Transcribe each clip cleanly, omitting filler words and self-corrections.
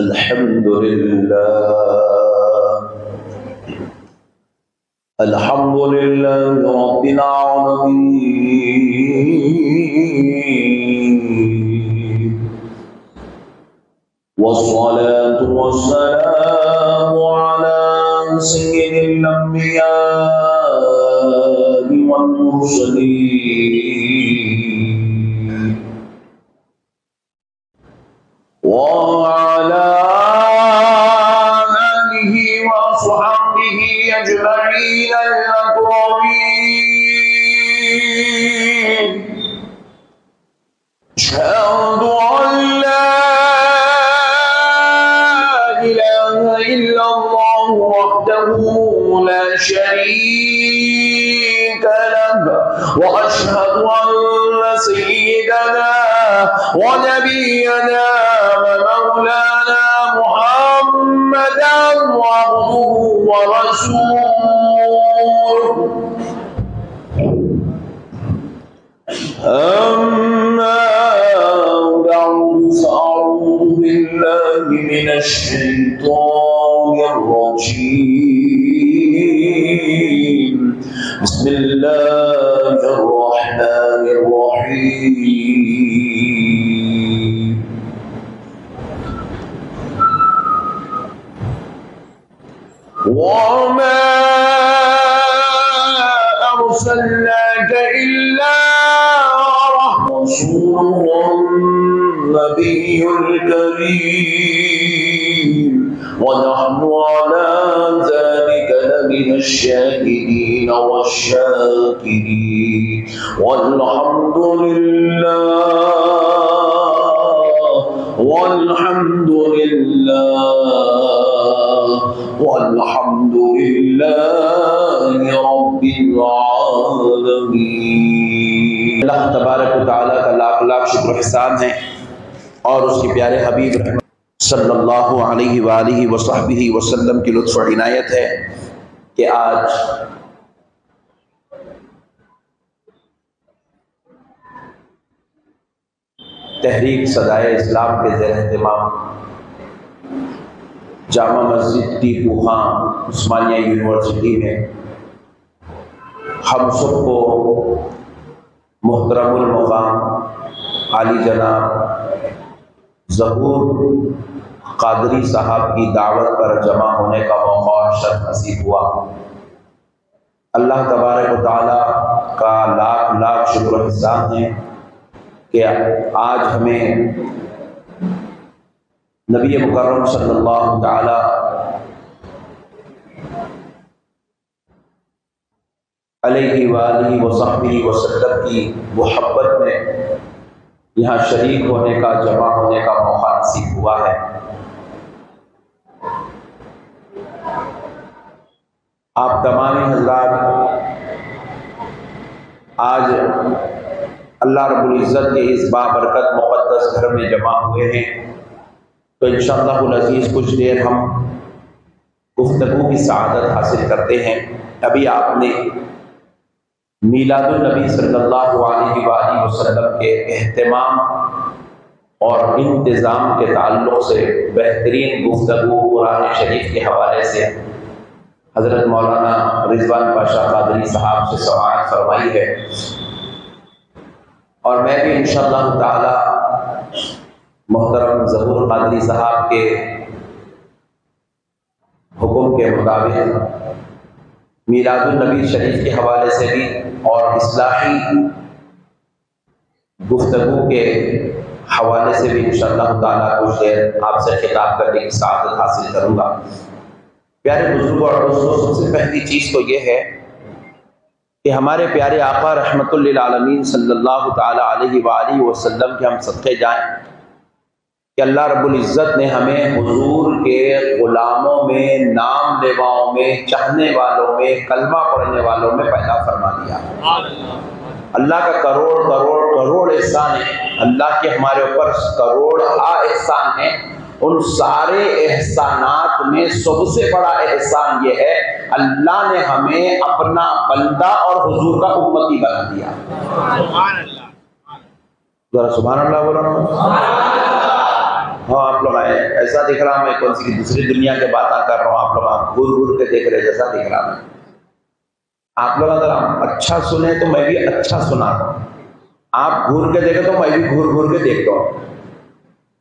अल्हम्दुलिल्लाह रब्बिल आलमीन वस्सलातु वस्सलामु अला सय्यिदिल अंबिया वल मुरसलीन व अला आलिहि व अस्हाबिहि अजमईन अल-अकरमीन। अशहदु अन ला इलाहा इल्लल्लाह वहदहु ला शरीक लहु व अशहदु अन्न सय्यिदना व नबियना व मौलाना मुहम्मदन अब्दुहु व रसूलुहु। अम्मा बअद फअऊज़ु बिल्लाहि मिनश शैतानिर रजीम। बिस्मिल्लाहिर रहमानिर रहीम। वमा अरसलनाका इल्ला रसूलन नबियुल करीम व नहनु अला ज़ालिका लमिनश शाहिदीन वश्शाकिरीन वल्हम्दुलिल्लाहि रब्बिल आलमीन। अल्लाह तबारक व तआला का लाख लाख शुक्र एहसान है और उसके प्यारे हबीब सल्लल्लाहु अलैहि वालिहि वसहबिहि वसल्लम की लुत्फ़ और इनायत है कि आज तहरीक सदाए इस्लाम के ज़ेर एहतमाम जामा मस्जिद टीपू खां उस्मानिया यूनिवर्सिटी में हम सबको मोहतरमुल मुक़ाम आली जनाब ज़हूर क़ादरी साहब की दावत पर जमा होने का मौका और शर्फ नसीब हुआ। अल्लाह तबारक व तआला का लाख लाख शुक्र एहसान है कि आज हमें नबी मुकर्रम सल्लल्लाहु तआला अलैहि वालिहि वसहबिहि वसल्लम की मोहब्बत में यहाँ शरीक होने का, जमा होने का मौका नसीब हुआ है। आप तमाम हज़रात आज अल्लाह रब्बुल इज़्ज़त के इस बाबरकत मुक़द्दस घर में जमा हुए हैं, तो इंशाअल्लाहुल अज़ीज़ कुछ देर हम गुफ्तगू की सआदत हासिल करते हैं। अभी आपने मीलादुन नबी सल्लल्लाहु अलैहि वसल्लम के एहतमाम और इंतज़ाम के ताल्लुक़ से बेहतरीन गुफ्तगू कुरान शरीफ के हवाले से हज़रत मौलाना रिज़वान पाशा क़ादरी साहब से समाअत फरमाई है और मैं भी इंशाअल्लाह ताला मोहतरम ज़हूर क़ादरी साहब के हुक्म के मुताबिक मीलादुन नबी शरीफ के हवाले से भी और इस्लाही गुफ्तगू के हवाले से भी इंशाअल्लाह ताला कुछ देर आपसे खिताब करने की सआदत हासिल करूँगा। प्यारे बुजुर्गों और दोस्तों, सबसे पहली चीज़ तो ये है कि हमारे प्यारे आका रहमतुल लिल आलमीन सल्लल्लाहु ताला अलैहि वसल्लम के हम सदक़े जाएं कि अल्लाह रब्बुल इज़्ज़त ने हमें हुजूर के ग़ुलामों में, नाम लेवाओं में, चाहने वालों में, कलमा पढ़ने वालों में पैदा फरमा दिया। अल्लाह का करोड़ करोड़ करोड़ एहसान है, अल्लाह के हमारे ऊपर करोड़ एहसान है। उन सारे एहसानात में सबसे बड़ा एहसान ये है, अल्लाह ने हमें अपना बंदा और हुजूर का उम्मती बना दिया। जरा सुभान अल्लाह बोलो ना। हाँ, आप लोग आए, ऐसा दिख रहा मैं कौन सी दूसरी दुनिया के बात कर रहा हूँ, आप लोग घूर घूर के देख रहे जैसा दिख रहा मैं। आप लोग अगर अच्छा सुने तो मैं भी अच्छा सुनाता हूँ, आप घूर के देखे तो मैं भी घूर घूर के देखता हूँ।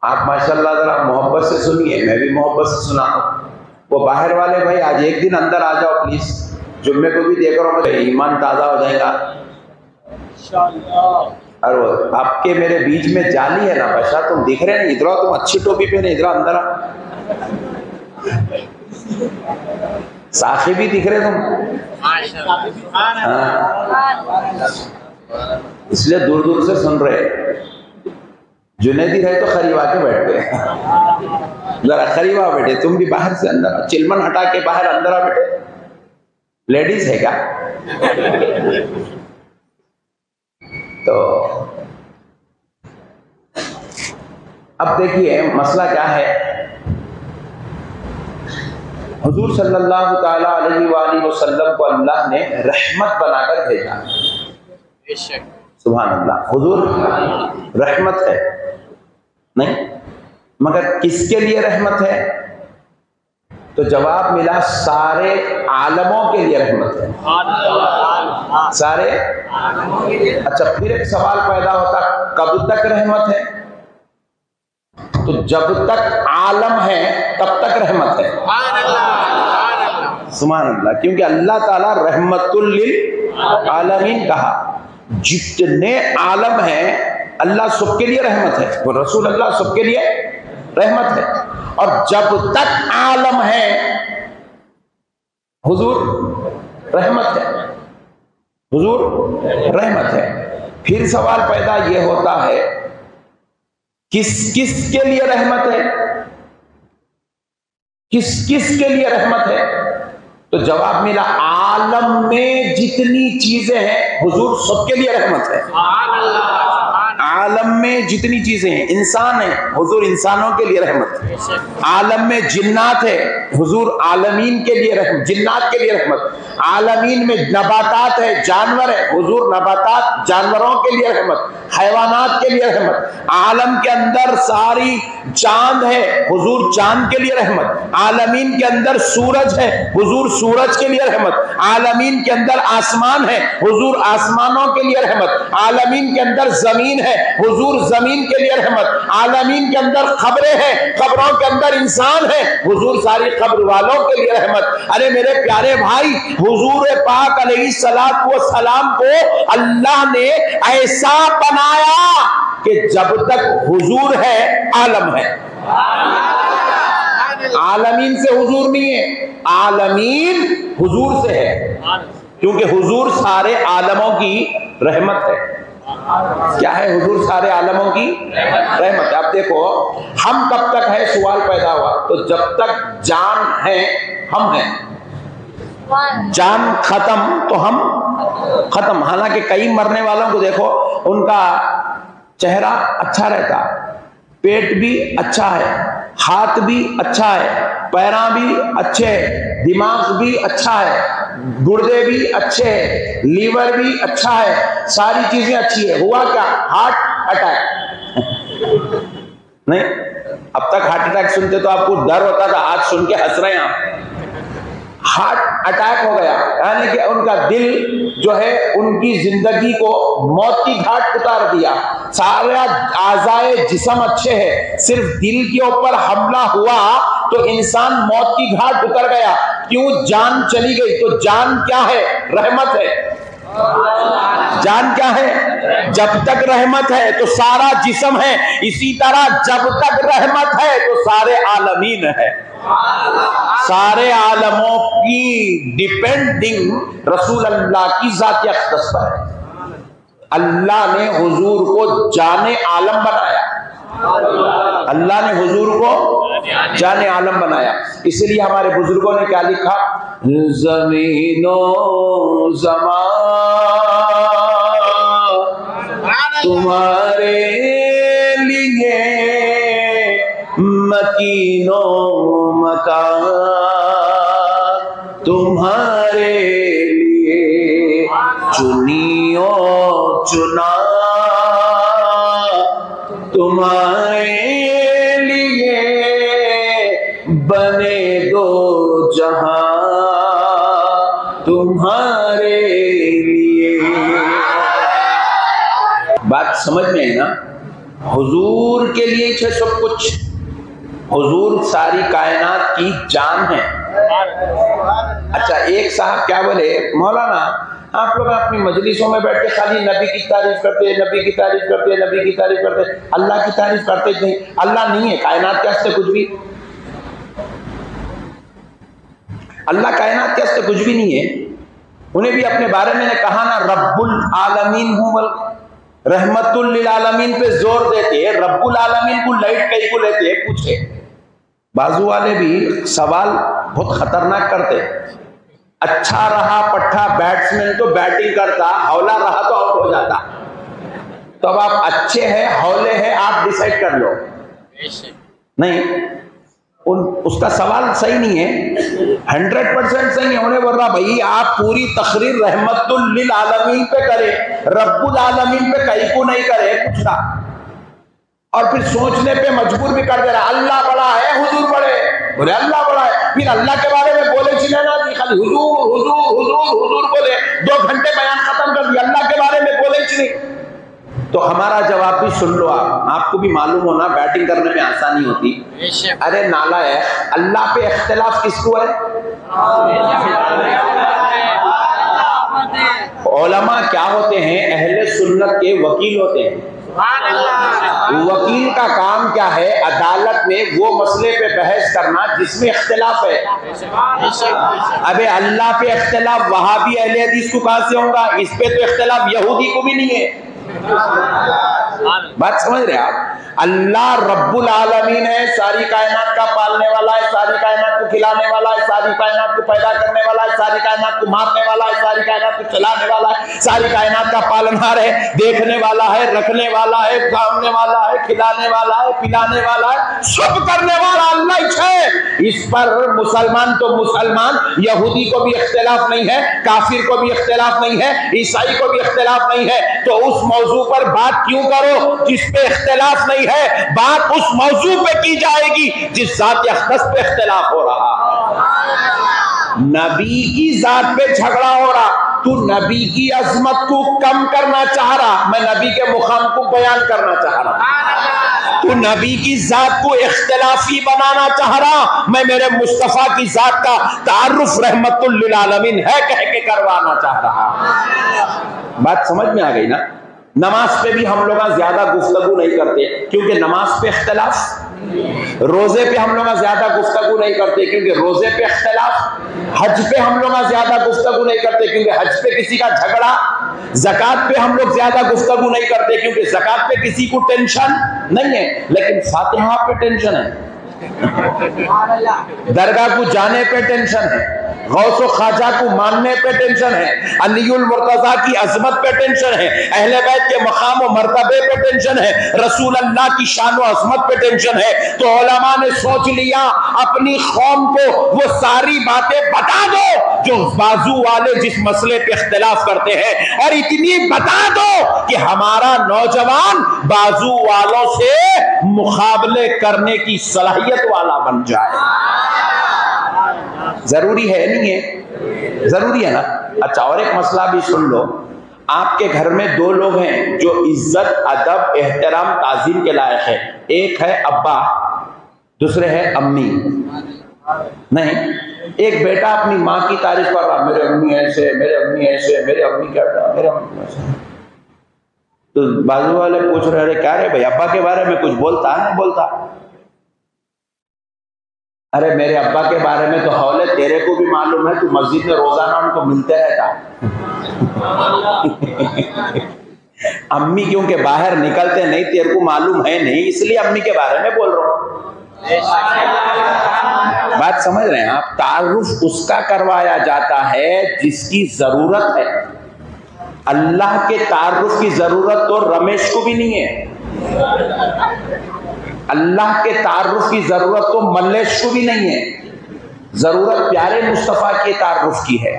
आप माशाल्लाह जरा मोहब्बत से सुनिए, मैं भी मोहब्बत से सुनाता हूँ। वो बाहर वाले भाई आज एक दिन अंदर आ जाओ प्लीज, जुम्मे को भी देख रहा हूँ, ईमान ताजा हो जाएगा। और वो आपके मेरे बीच में जाली है ना बशा, तुम दिख रहे नहीं, इधर तुम अच्छी टोपी पहने, इधर अंदर आ, साखी भी दिख रहे तुम। इसलिए दूर दूर से सुन रहे। जुनेदी रहे तो करीब आके बैठ गए, जरा करीब आ बैठे, तुम भी बाहर से अंदर, चिलमन हटा के बाहर अंदर आ बैठे। लेडीज है क्या? तो अब देखिए मसला क्या है। हुजूर सल्लल्लाहु ताला अलैहि वसल्लम को अल्लाह ने रहमत बनाकर भेजा। सुभान अल्लाह, हुजूर रहमत है नहीं, मगर किसके लिए रहमत है? तो जवाब मिला सारे आलमों के लिए रहमत है, सारे। अच्छा, फिर एक सवाल पैदा होता, कब तक रहमत है? तो जब तक आलम है तब तक रहमत है। सुभान अल्लाह, क्योंकि अल्लाह ताला रहमतुल लिल आलमीन कहा। जितने आलम हैं अल्लाह सबके लिए रहमत है, वो रसूल अल्लाह सबके लिए रहमत है। और जब तक आलम है हुजूर रहमत है, हुजूर रहमत है। फिर सवाल पैदा ये होता है, किस किस के लिए रहमत है? किस किस के लिए रहमत है? तो जवाब मिला आलम में जितनी चीजें हैं हुजूर सबके लिए रहमत है। आलम में जितनी चीजें हैं, इंसान है हुजूर इंसानों के लिए रहमत है। आलम में जिन्नात है हुजूर आलमीन के लिए रहमत, जिन्नात के लिए रहमत। आलमीन में नबातात है, जानवर है हुजूर नबातात जानवरों के लिए रहमत, हैवानात के लिए रहमत। आलम के अंदर सारी चांद है हुजूर चांद के लिए रहमत। आलमीन के अंदर सूरज है हुजूर सूरज के लिए रहमत। आलमीन के अंदर आसमान है हुजूर आसमानों के लिए रहमत। आलमीन के अंदर जमीन है हुजूर जमीन के लिए रहमत। आलमीन के अंदर खबरें हैं, खबरों के अंदर इंसान है हुजूर सारी खबर वालों के लिए रहमत। अरे मेरे प्यारे भाई, हुजूर पाक अलैहिस्सलातु वस्सलाम को अल्लाह ने ऐसा बनाया कि जब तक हुजूर है आलम है। आलमीन से हुजूर नहीं है, आलमीन हुजूर से है, क्योंकि हुजूर सारे आलमों की रहमत है। क्या है? हुजूर सारे आलमों की रहमत है। अब देखो हम कब तक है, सवाल पैदा हुआ। तो जब तक जान है हम हैं, जान खत्म तो हम खत्म। हालांकि कई मरने वालों को देखो उनका चेहरा अच्छा रहता, पेट भी अच्छा है, हाथ भी अच्छा है, पैरा भी अच्छे है, दिमाग भी अच्छा है, गुर्दे भी अच्छे हैं, लीवर भी अच्छा है, सारी चीजें अच्छी है। हुआ क्या? Heart attack. नहीं, अब तक हार्ट अटैक सुनते तो आपको डर होता था, आज सुन के हंस रहे हैं आप। हार्ट अटैक हो गया, यानी कि उनका दिल जो है उनकी जिंदगी को मौत की घाट उतार दिया। सारा आज़ाए जिस्म अच्छे है, सिर्फ दिल के ऊपर हमला हुआ तो इंसान मौत की घाट उतर गया। क्यों? जान चली गई। तो जान क्या है? रहमत है। जान क्या है? जब तक रहमत है तो सारा जिस्म है, इसी तरह जब तक रहमत है तो सारे आलमीन है। सारे आलमों की डिपेंडिंग रसूल अल्लाह की ज़ात अक़दस पर है। अल्लाह ने हुजूर को जाने आलम बनाया, अल्लाह ने हुजूर को जाने आलम बनाया। इसलिए हमारे बुजुर्गों ने क्या लिखा? ज़मीनो ज़मान तुम्हारे लिए, मकीनो मकान तुम्हारे लिए, चुनियो चुना तुम्हारे लिए बने दो जहां, तुम्हारे लिए। बात समझ में आई ना? हुजूर के लिए है सब कुछ। हुजूर सारी कायनात की जान है। अच्छा, एक साहब क्या बोले, मौलाना आप लोग अपनी मजलिसों में बैठ के खाली नबी की तारीफ करते हैं, नबी की तारीफ करते हैं, नबी की तारीफ करते हैं, अल्लाह की तारीफ करते नहीं। अल्लाह नहीं है कायनात के हस्ते कुछ भी, अल्लाह कायनात के हस्ते कुछ भी नहीं है। उन्हें भी अपने बारे में कहा ना, रब्बुल आलमीन हूँ, रहमतुल लिल आलमीन पे जोर देते हैं। रब्बुल आलमीन को लाइट कहीं को लेते हैं, पूछे। बाजू वाले भी सवाल बहुत खतरनाक करते। अच्छा रहा पट्टा बैट्समैन तो बैटिंग करता, हौला रहा तो आउट हो जाता। तो अब आप अच्छे हैं हौले हैं, आप डिसाइड कर लो। नहीं, उसका सवाल सही नहीं है, 100% सही है। उन्हें बोल रहा भाई आप पूरी तकरीर रहमतुल लिल आलमीन पे करें, रब्बुल आलमीन पे कहीं को नहीं करे, पूछ रहा। और फिर सोचने पे मजबूर भी कर दे रहा, अल्लाह बड़ा है हुजूर बड़े, बोले अल्लाह बड़ा है। फिर अल्लाह के बारे में बोले चले ना जी, खाली हुजूर हुजूर हुजूर हुजूर बोले, 2 घंटे बयान खत्म कर दिया, अल्लाह के बारे में बोले चले। तो हमारा जवाब भी सुन लो आप, आपको भी मालूम होना बैटिंग करने में आसानी होती। अरे नाला है, अल्लाह पे इख्तिलाफ किसको है? उलमा क्या होते हैं? अहले सुन्नत के वकील होते हैं। वकील का काम क्या है? अदालत में वो मसले पे बहस करना जिसमें इख्तिलाफ है। अबे अल्लाह पे इख्तिलाफ वहाबी अहले हदीस को कहां से होगा? इस पे तो इख्तिलाफ यहूदी को भी नहीं है। बात समझ रहे आप? अल्लाह रब्बुल आलमीन है, सारी कायनात का पालने वाला है, सारी कायनात को खिलाने वाला है, सारी कायनात को पैदा करने वाला है, सारी कायनात को मारने वाला है, सारी कायनात को चलाने वाला है, सारी कायनात का पालनहार है, देखने वाला है, रखने वाला है, गाँवने वाला है, खिलाने वाला है, पिलाने वाला है, सब करने वाला अल्लाह ही है। इस पर मुसलमान तो मुसलमान, यहूदी को भी इख्तिलाफ नहीं है, काफिर को भी इख्तिलाफ नहीं है, ईसाई को भी इख्तिलाफ नहीं है। तो उस मौजू पर बात क्यों करो जिस पे इख्तिलाफ नहीं है? बात उस मौजू पे की जाएगी जिस जात अक़दस पे इख्तिलाफ हो रहा है। नबी की जात पे झगड़ा हो रहा, तू नबी की अजमत को कम करना चाह रहा, मैं नबी के मुकाम को बयान करना चाह रहा। तू नबी की जात को इख्तिलाफी बनाना चाह रहा, मैं मेरे मुस्तफा की जात का तारुफ रहमतुल लिल आलमीन है कह के करवाना चाह रहा। बात समझ में आ गई ना? नमाज पे भी हम लोग ज्यादा गुफ्तगू नहीं करते क्योंकि नमाज पे इख्तिलाफ, रोजे पे हम लोग ज्यादा गुफ्तगू नहीं करते क्योंकि रोजे पे इख्तिलाफ, हज पे हम लोग ज्यादा गुफ्तगू नहीं करते क्योंकि हज पे किसी का झगड़ा, ज़कात पे हम लोग ज्यादा गुफ्तगू नहीं करते क्योंकि ज़कात पे किसी को टेंशन नहीं है, लेकिन फातिहा पे टेंशन है, दरगाह को जाने पे टेंशन है, गौसो ख्वाजा को मानने पे टेंशन है, अलीउल मुर्तजा की अजमत पे टेंशन है, अहले बैत के मकाम और मर्तबे पे टेंशन है, रसूल अल्लाह की शान और अजमत पे टेंशन है। तो उलमा ने सोच लिया अपनी कौम को वो सारी बातें बता दो जो बाजू वाले जिस मसले पे इख्तिलाफ करते हैं, और इतनी बता दो कि हमारा नौजवान बाजू वालों से मुकाबले करने की सलाहियत वाला बन जाए। जरूरी है नहीं है? जरूरी है ना? अच्छा, और एक मसला भी सुन लो। आपके घर में 2 लोग हैं जो इज्जत अदब एहतराम ताजीम के लायक है। एक है अब्बा, दूसरे है अम्मी। नहीं, एक बेटा अपनी माँ की तारीफ कर रहा, मेरे अम्मी ऐसे, मेरे अम्मी ऐसे, मेरे अम्मी क्या, मेरे अम्मी ऐसे। तो बाजू वाले पूछ रहे, अरे क्या रे भाई, अब्बा के बारे में कुछ बोलता नहीं बोलता? अरे मेरे अब्बा के बारे में तो हौले तेरे को भी मालूम है, तू मस्जिद में रोजाना उनको मिलते रहता। अम्मी क्योंकि बाहर निकलते नहीं, तेरे को मालूम है नहीं, इसलिए अम्मी के बारे में बोल रहा हूं। बात समझ रहे हैं आप? तारुफ उसका करवाया जाता है जिसकी जरूरत है। अल्लाह के तारुफ की जरूरत तो रमेश को भी नहीं है, अल्लाह के तारुफ की जरूरत तो मल्लेश को भी नहीं है, जरूरत प्यारे मुस्तफा के तारुफ की है,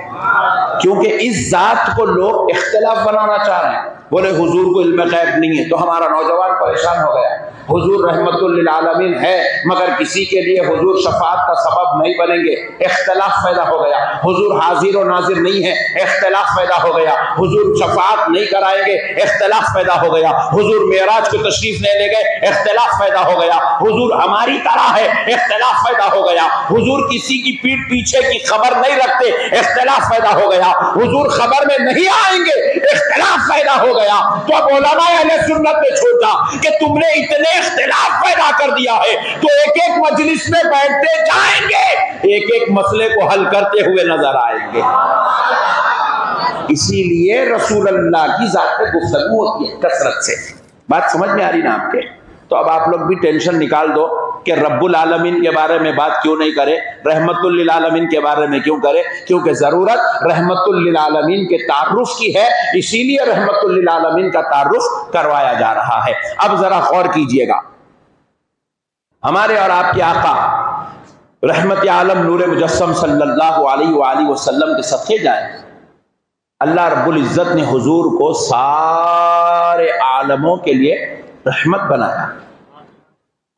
क्योंकि इस जात को लोग इख्तिलाफ बनाना चाह रहे हैं। बोले हुजूर को इल्म गैब नहीं है। तो हमारा नौजवान परेशान हो गया। हुजूर रहमतुल लिल आलमीन है, मगर किसी के लिए हुजूर शफाअत का सबब नहीं बनेंगे, इख्तिलाफ पैदा हो गया। हुजूर हाजिर और नाजिर नहीं है, इख्तिलाफ पैदा हो गया। हुजूर शफाअत नहीं कराएंगे, इख्तिलाफ पैदा हो गया। हुजूर मेराज को तशरीफ नहीं ले गए, इख्तिलाफ पैदा हो गया। हुजूर हमारी तरह है, इख्तिलाफ पैदा हो गया। हुजूर किसी की पीठ पीछे की खबर नहीं रखते, इख्तिलाफ पैदा हो गया। हुजूर खबर में नहीं आएंगे, इख्तिलाफ पैदा हो गया। तो अब उलमा अहले सुन्नत ने सोचा कि तुमने इतने इख्तिलाफ पैदा कर दिया है तो एक एक मजलिस में बैठते जाएंगे, एक एक मसले को हल करते हुए नजर आएंगे। इसीलिए रसूल अल्लाह की जात पे गुफ्तगू होती है कसरत से। बात समझ में आ रही ना आपके? तो अब आप लोग भी टेंशन निकाल दो कि रब्बुल आलमीन के बारे में बात क्यों नहीं करे, रहमतुल लिल आलमीन के बारे में क्यों करे? क्योंकि जरूरत रहमतुल लिल आलमीन के तारुफ की है, इसीलिए रहमतुल लिल आलमीन का तारुफ करवाया जा रहा है। अब जरा गौर कीजिएगा, हमारे और आपके आका रहमत आलम नूर मुजस्सम सल्लल्लाहु अलैहि वसल्लम के सदके जाए, अल्लाह रब्बुल इज्जत ने हुजूर को सारे आलमों के लिए रहमत बनाया।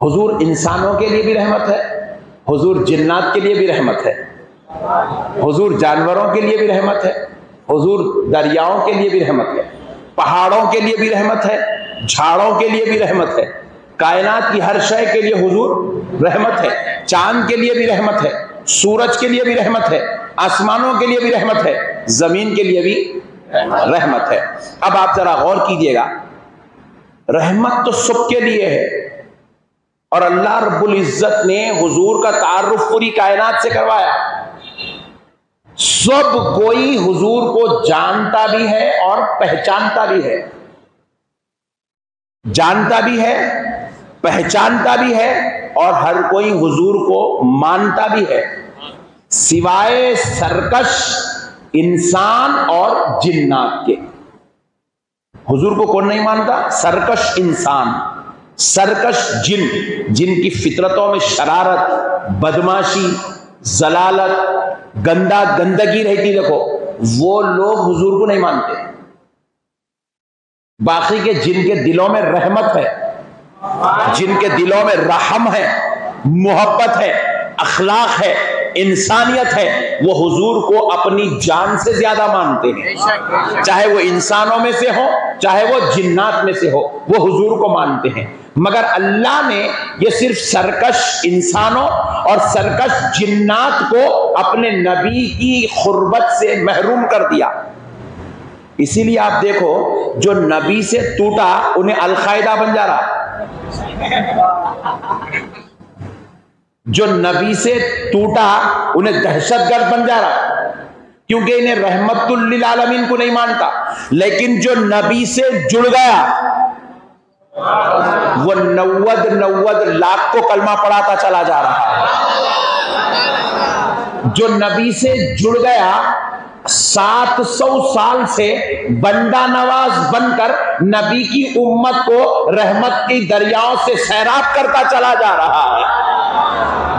हुजूर इंसानों के लिए भी रहमत है, हुजूर जिन्नात के लिए भी रहमत है, हुजूर जानवरों के लिए भी रहमत है, हुजूर दरियाओं के लिए भी रहमत है, पहाड़ों के लिए भी रहमत है, झाड़ों के लिए भी रहमत है, कायनात की हर शय के लिए हुजूर रहमत है, चांद के लिए भी रहमत है, सूरज के लिए भी रहमत है, आसमानों के लिए भी रहमत है, जमीन के लिए भी रहमत है। अब आप जरा गौर कीजिएगा, रहमत तो सबके लिए है और अल्लाह रब्बुल इज्जत ने हुजूर का तारुफ पूरी कायनात से करवाया। सब कोई हुजूर को जानता भी है और पहचानता भी है, जानता भी है, पहचानता भी है और हर कोई हुजूर को मानता भी है, सिवाय सरकश इंसान और जिन्नात के। हुजूर को कौन नहीं मानता? सरकश इंसान, सरकश जिन, जिनकी फितरतों में शरारत, बदमाशी, जलालत, गंदगी रहती, देखो वो लोग हुजूर को नहीं मानते। बाकी के जिनके दिलों में रहमत है, जिनके दिलों में रहम है, मोहब्बत है, अखलाक है, इंसानियत है, वो हुजूर को अपनी जान से ज्यादा मानते हैं। चाहे वो इंसानों में से हो, चाहे वो जिन्नात में से हो, वो हुजूर को मानते हैं। मगर अल्लाह ने ये सिर्फ सरकश इंसानों और सरकश जिन्नात को अपने नबी की खुर्बत से महरूम कर दिया। इसीलिए आप देखो, जो नबी से टूटा उन्हें अलकायदा बन जा रहा, जो नबी से टूटा उन्हें दहशतगर्द बन जा रहा, क्योंकि इन्हें रहमतुल लिल आलमीन को नहीं मानता। लेकिन जो नबी से जुड़ गया वो 90 लाख को कलमा पढ़ाता चला जा रहा है। जो नबी से जुड़ गया 700 साल से बंदा नवाज बनकर नबी की उम्मत को रहमत की दरियाओं से सैराब करता चला जा रहा है।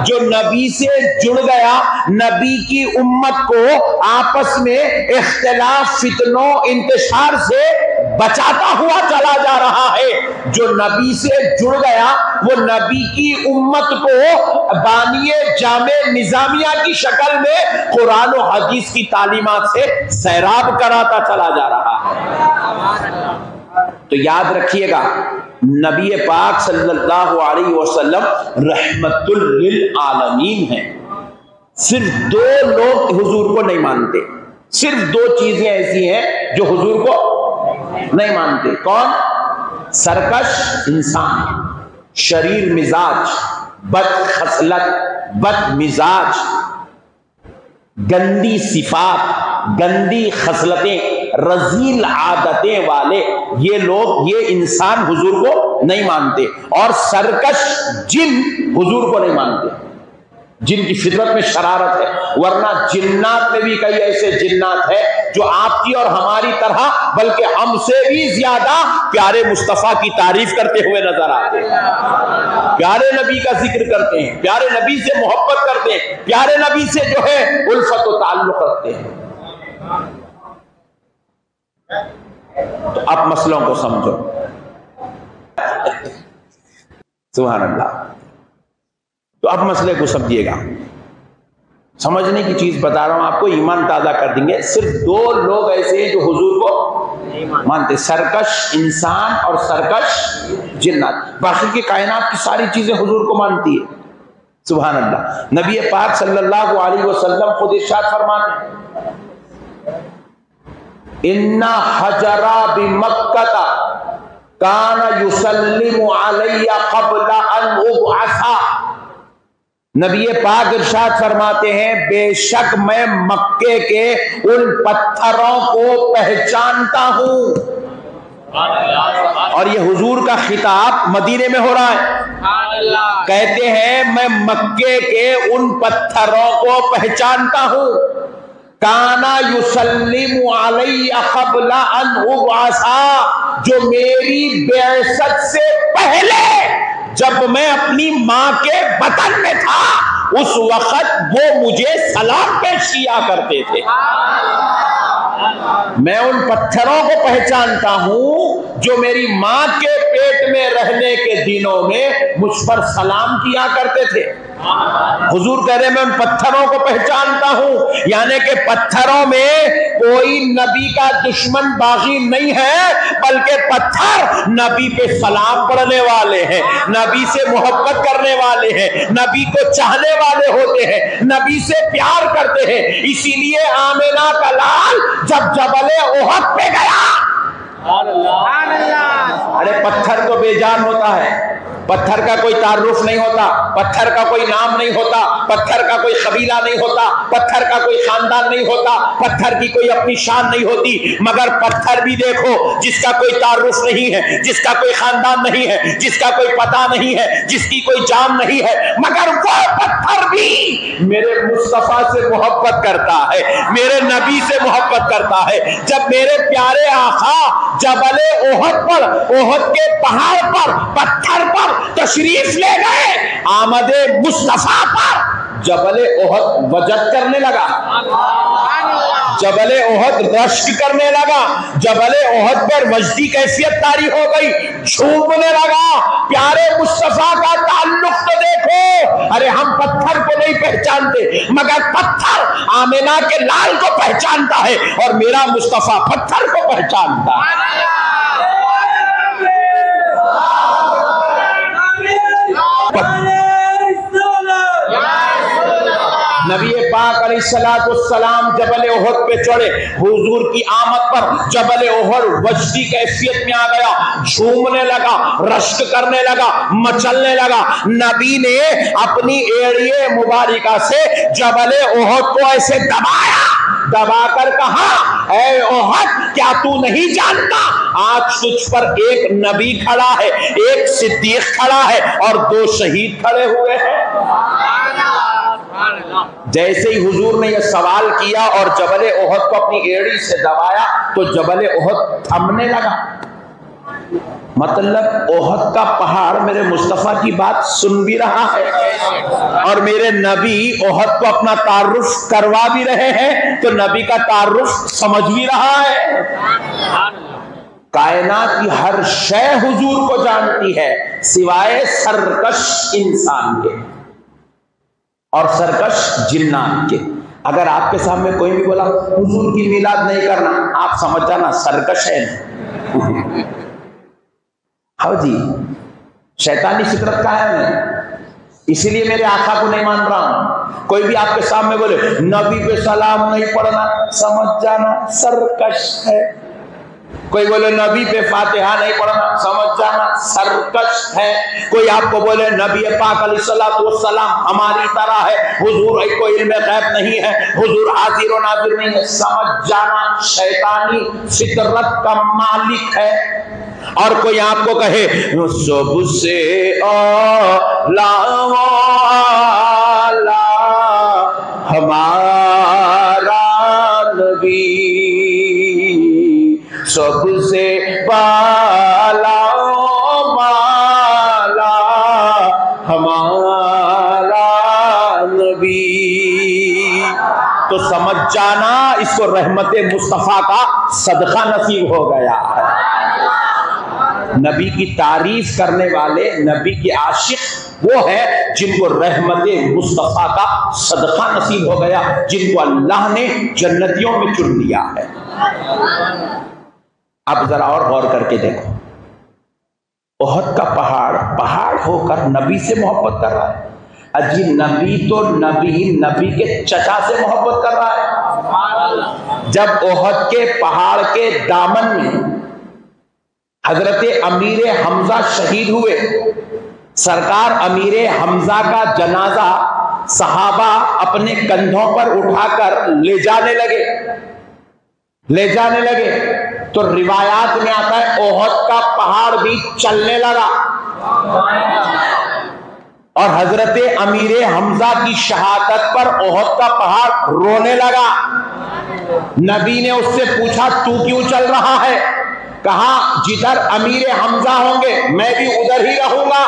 जो नबी से जुड़ गया नबी की उम्मत को आपस में इख्तिलाफ, फितनों, इंतशार से बचाता हुआ चला जा रहा है। जो नबी से जुड़ गया वो नबी की उम्मत को बानिए जामे निजामिया की शक्ल में कुरान और हदीस की तालीमात से सैराब कराता चला जा रहा है। तो याद रखिएगा, नबी पाक सल्लल्लाहु अलैहि वसल्लम रहमतुल लिल आलमीन हैं। सिर्फ 2 लोग हुजूर को नहीं मानते, सिर्फ 2 चीजें ऐसी हैं जो हुजूर को नहीं मानते। कौन? सरकश इंसान, शरीर मिजाज, बद खसलत, बद मिजाज, गंदी सिफात, गंदी खसलतें, रजील आदतें वाले ये लोग, ये इंसान हुजूर को नहीं मानते। और सरकश जिन हुजूर को नहीं मानते, जिनकी फितरत में शरारत है। वरना जिन्नात में भी कई ऐसे जिन्नात है जो आपकी और हमारी तरह बल्कि हमसे भी ज्यादा प्यारे मुस्तफा की तारीफ करते हुए नजर आते हैं, प्यारे नबी का जिक्र करते हैं, प्यारे नबी से मोहब्बत करते हैं, प्यारे नबी से जो है उल्फत व ताल्लुक रखते हैं। तो अब मसलों को समझो। सुभान अल्लाह। तो अब मसले को समझिएगा, समझने की चीज बता रहा हूं आपको, ईमान ताजा कर देंगे। सिर्फ दो लोग ऐसे हैं जो हुजूर को मानते, सरकश इंसान और सरकश जिन्नात। बाकी की कायनात की सारी चीजें हुजूर को मानती है। सुभान अल्लाह। नबी पाक सल्लल्लाहु अलैहि वसल्लम खुद इरशाद फरमाते हैं, इन्ना हजरा बिमक्का काना युसल्लिमु अलैया क़ब्ला अन उबअसा। नबी पाक इरशाद फरमाते हैं, बेशक मैं मक्के के उन पत्थरों को पहचानता हूं। और ये हुजूर का खिताब मदीने में हो रहा है। कहते हैं मैं मक्के के उन पत्थरों को पहचानता हूं, काना युसल्लिमु अलैया क़ब्ला अन उबअसा, जो मेरी बेअसत से पहले जब मैं अपनी मां के बतन में था उस वक्त वो मुझे सलाम पेश किया करते थे। मैं उन पत्थरों को पहचानता हूं जो मेरी मां के पेट में रहने के दिनों में मुझ पर सलाम किया करते थे। हुजूर कह रहे मैं उन पत्थरों को पहचानता हूं, यानी कि पत्थरों में कोई नबी का दुश्मन बागी नहीं है, बल्कि पत्थर नबी पे सलाम पढ़ने वाले हैं, नबी से मोहब्बत करने वाले हैं, नबी को चाहने वाले होते हैं, नबी से प्यार करते हैं। इसीलिए आमिना का लाल जब जबले ओहद पे गया, अरे पत्थर तो बेजान होता है, पत्थर का कोई तारुफ नहीं होता, पत्थर का कोई नाम नहीं होता, पत्थर का कोई कबीला नहीं होता, पत्थर का कोई खानदान नहीं होता, पत्थर की कोई अपनी शान नहीं होती। मगर पत्थर भी देखो जिसका कोई तारुफ नहीं है, जिसका कोई खानदान नहीं है, जिसका कोई पता नहीं है, जिसकी कोई जान नहीं है, मगर वो पत्थर भी मेरे मुस्तफा से मोहब्बत करता है, मेरे नबी से मोहब्बत करता है। जब मेरे प्यारे आका जबले ओहद पर, ओहद के पहाड़ पर, पत्थर पर तशरीफ ले गए, आमदे मुस्तफा पर जबले ओहद वजद करने लगा, जबले ओहद रश्क करने लगा, जबले ओहद पर वजदी कैफियत तारी हो गई, झूमने लगा। प्यारे मुस्तफा का ताल्लुक तो देखो। अरे हम पत्थर को नहीं पहचानते, मगर पत्थर आमिना के लाल को पहचानता है और मेरा मुस्तफा पत्थर को पहचानता है। नबी पाक अलैहिस्सलाम जबल ओहद पे चढ़े, हुजूर की आमद पर जबल ओहद वजदी कैफियत में आ गया, झूमने लगा, रश्क करने लगा, मचलने लगा। नबी ने अपनी एड़िए मुबारिका से जबल ओहद को ऐसे दबाया, दबाकर कहा, ऐ ओहद क्या तू नहीं जानता आज तुझ पर एक नबी खड़ा है, एक सिद्दीक खड़ा है और दो शहीद खड़े हुए हैं। जैसे ही हुजूर ने यह सवाल किया और जबले ओहद को अपनी एड़ी से दबाया तो जबले ओहद थमने लगा। मतलब ओहद का पहाड़ मेरे मुस्तफा की बात सुन भी रहा है और मेरे नबी ओहद को अपना तारुफ करवा भी रहे हैं, तो नबी का तारुफ समझ भी रहा है। कायनात की हर शय हुजूर को जानती है सिवाय सरकश इंसान के और सरकश जिन्नात के। अगर आपके सामने कोई भी बोला हुजूर की मिलाद नहीं करना, आप समझ जाना सरकश है। हाँ जी, शैतानी फितरत का है मैं, इसीलिए मेरे आका को नहीं मान रहा हूं। कोई भी आपके सामने बोले नबी पे सलाम नहीं पढ़ना, समझ जाना सरकश है। कोई बोले नबी पे फातिहा नहीं पढ़ना, समझ जाना सरकश है। कोई आपको बोले नबी पाक अलैहिस्सलाम हमारी तरह है, हुजूर को इल्म गैब नहीं है, हुजूर हाजिर और नाज़िर नहीं है, समझ जाना शैतानी फितरत का मालिक है। और कोई आपको कहे सबसे आला हमारा नबी, सबसे बाला माला हमारा नबी, तो समझ जाना इसको रहमत मुस्तफा का सदका नसीब हो गया है। नबी की तारीफ करने वाले, नबी के आशिक वो है जिनको रहमते मुस्तफा का सदका नसीब हो गया, जिनको अल्लाह ने जन्नतियों में चुन लिया है। अब जरा और गौर करके देखो, ओहद का पहाड़ होकर नबी से मोहब्बत कर रहा है। अजी नबी तो नबी के चचा से मोहब्बत कर रहा है। जब ओहद के पहाड़ के दामन में हजरत अमीर हमजा शहीद हुए, सरकार अमीर हमजा का जनाजा सहाबा अपने कंधों पर उठाकर ले जाने लगे तो रिवायात में आता है ओहद का पहाड़ भी चलने लगा और हजरत अमीर हमजा की शहादत पर ओहद का पहाड़ रोने लगा। नबी ने उससे पूछा तू क्यों चल रहा है? कहा जिधर अमीर हमजा होंगे मैं भी उधर ही रहूंगा,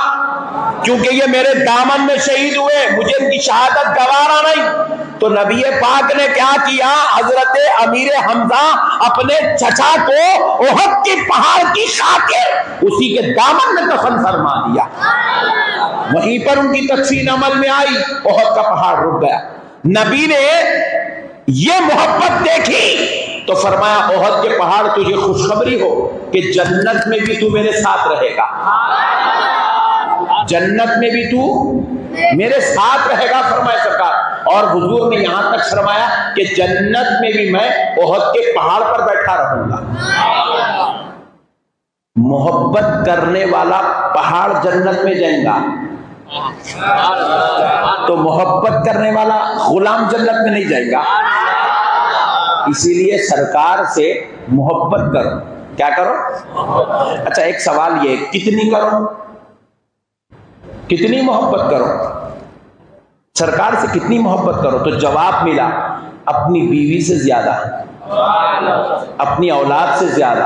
क्योंकि ये मेरे दामन में शहीद हुए, मुझे इनकी शहादत गवारा नहीं। तो नबी पाक ने क्या किया, हजरत अमीर हमजा अपने चचा को ओहद के पहाड़ की खातिर उसी के दामन में दफन फरमा दिया। वहीं पर उनकी तदफीन अमल में आई, ओहद का पहाड़ रुक गया। नबी ने ये मोहब्बत देखी तो फरमाया ओहद के पहाड़ तुझे खुशखबरी हो कि जन्नत में भी तू मेरे साथ रहेगा, जन्नत में भी तू मेरे साथ रहेगा, फरमाया सरकार। और हुजूर ने यहां तक फरमाया कि जन्नत में भी मैं ओहद के पहाड़ पर बैठा रहूंगा। मोहब्बत करने वाला पहाड़ जन्नत में जाएगा तो मोहब्बत करने वाला गुलाम जन्नत में नहीं जाएगा। इसीलिए सरकार से मोहब्बत करो। क्या करो? अच्छा एक सवाल ये, कितनी करो, कितनी मोहब्बत करो? सरकार से कितनी मोहब्बत करो? तो जवाब मिला अपनी बीवी से ज्यादा, अपनी औलाद से ज्यादा,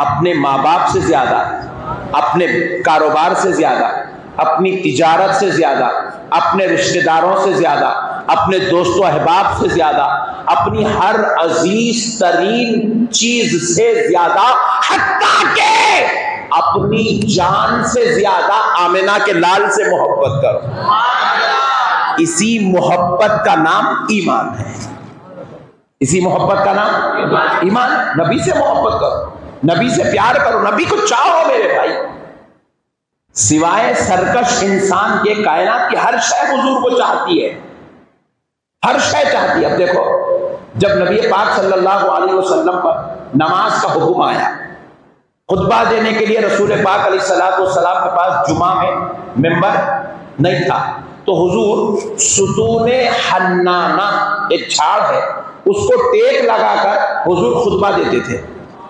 अपने माँ बाप से ज्यादा, अपने कारोबार से ज्यादा, अपनी तिजारत से ज्यादा, अपने रिश्तेदारों से ज्यादा, अपने दोस्तों अहबाब से ज्यादा, अपनी हर अजीज तरीन चीज से ज्यादा, हत्ता के अपनी जान से ज्यादा आमिना के लाल से मोहब्बत करो। इसी मोहब्बत का नाम ईमान है। इसी मोहब्बत का नाम ईमान। नबी से मोहब्बत करो, नबी से प्यार करो, नबी को चाहो मेरे भाई। सिवाय सरकश इंसान के कायनात की हर शय हुजूर को चाहती है, हर शय चाहती है। अब देखो, जब नबी पाक सल्लल्लाहु अलैहि वसल्लम पर नमाज का हुक्म आया, खुतबा देने के लिए रसूल पाक अलैहिस्सलातु वस्सलाम के पास जुमा में मिंबर नहीं था, तो हुजूर सुतूने हन्नाना, एक झाड़ है, उसको टेक लगाकर हुजूर खुतबा देते थे।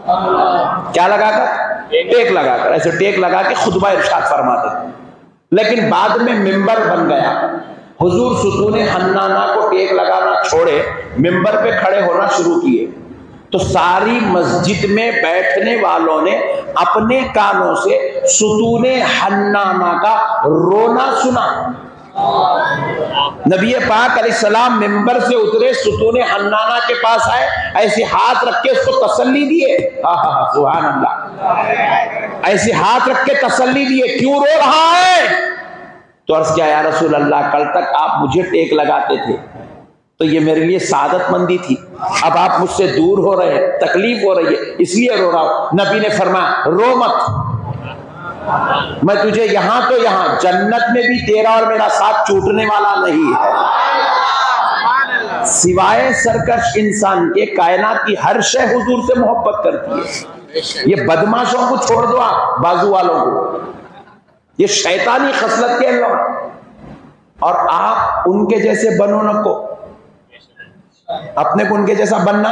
क्या लगाकर? टेक लगाकर, ऐसे टेक लगा के खुतबा इरशाद फरमाते थे। लेकिन बाद में मिंबर बन गया, हुजूर सुतूने हन्नाना को टेक लगाना छोड़े, मिंबर पे खड़े होना शुरू किए, तो सारी मस्जिद में बैठने वालों ने अपने कानों से सुतूने हन्नाना का रोना सुना। नबी पाक अलैहिस्सलाम मिंबर से उतरे, सुतूने हन्नाना के पास आए, ऐसे हाथ रख के उसको तसल्ली दिए। सुभान अल्लाह, ऐसे हाथ रख के तसल्ली दिए, क्यों रो रहा है? तो अर्ज किया या रसूल अल्लाह, कल तक आप मुझे टेक लगाते थे तो ये मेरे लिए सादतमंदी थी, अब आप मुझसे दूर हो रहे हैं, तकलीफ हो रही है, इसलिए रो रहा हूं। नबी ने फरमाया रो मत, मैं तुझे यहां तो यहां जन्नत में भी तेरा और मेरा साथ छूटने वाला नहीं है। सिवाय सरकश इंसान के कायनात की हर शय हुजूर से मोहब्बत करती है। ये बदमाशों को छोड़ दो, आप बाजू वालों को, ये शैतानी खसलत के लोग, और आप उनके जैसे बनो न को। अपने को उनके जैसा बनना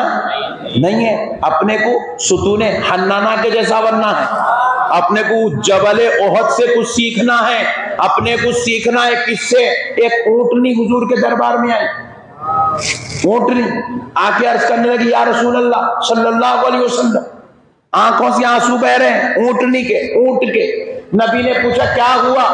नहीं है, अपने को सुतूने हन्नाना के जैसा बनना है, अपने को जबले ओहद से कुछ सीखना है, अपने को सीखना है किससे? एक ऊंटनी हुजूर के दरबार में आई, ऊंटनी आके अर्ज करने लगी या रसूल अल्लाह सल्लल्लाहु अलैहि वसल्लम, आंखों से आंसू बह रहे हैं ऊंटनी के, ऊंट के। नबी ने पूछा क्या हुआ?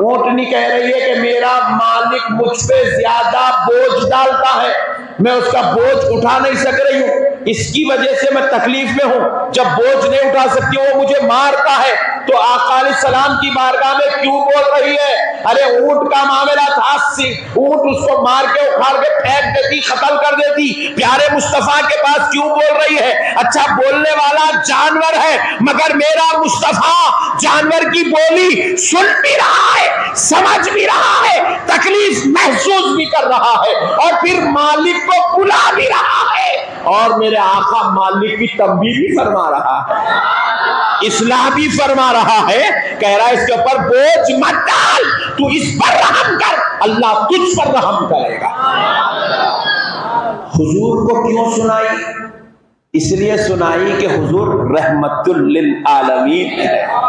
ऊंटनी कह रही है कि मेरा मालिक मुझ पे ज्यादा बोझ डालता है, मैं उसका बोझ उठा नहीं सक रही हूं। इसकी वजह से मैं तकलीफ में हूं, जब बोझ नहीं उठा सकती वो मुझे मारता है, तो आका अलैहिस्सलाम की बारगाह में क्यों बोल रही है? अरे ऊंट का मामला था, ऊंट उसको मार के उखाड़ के फेंक देती, कत्ल कर देती, प्यारे मुस्तफा के पास क्यों बोल रही है? अच्छा बोलने वाला जानवर है, मगर मेरा मुस्तफा जानवर की बोली सुन भी रहा है, समझ भी रहा है, तकलीफ महसूस भी कर रहा है, और फिर मालिक को बुला भी रहा है, और मेरे आका मालिक की तंबीह भी फरमा रहा है, इस्लाह भी फरमा रहा है। कह रहा है इसके ऊपर बोझ मत डाल, तू इस पर रहम कर, अल्लाह तुझ पर रहम करेगा। हुजूर को क्यों सुनाई? इसलिए सुनाई कि हुजूर रहमतुल लिल आलमीन है।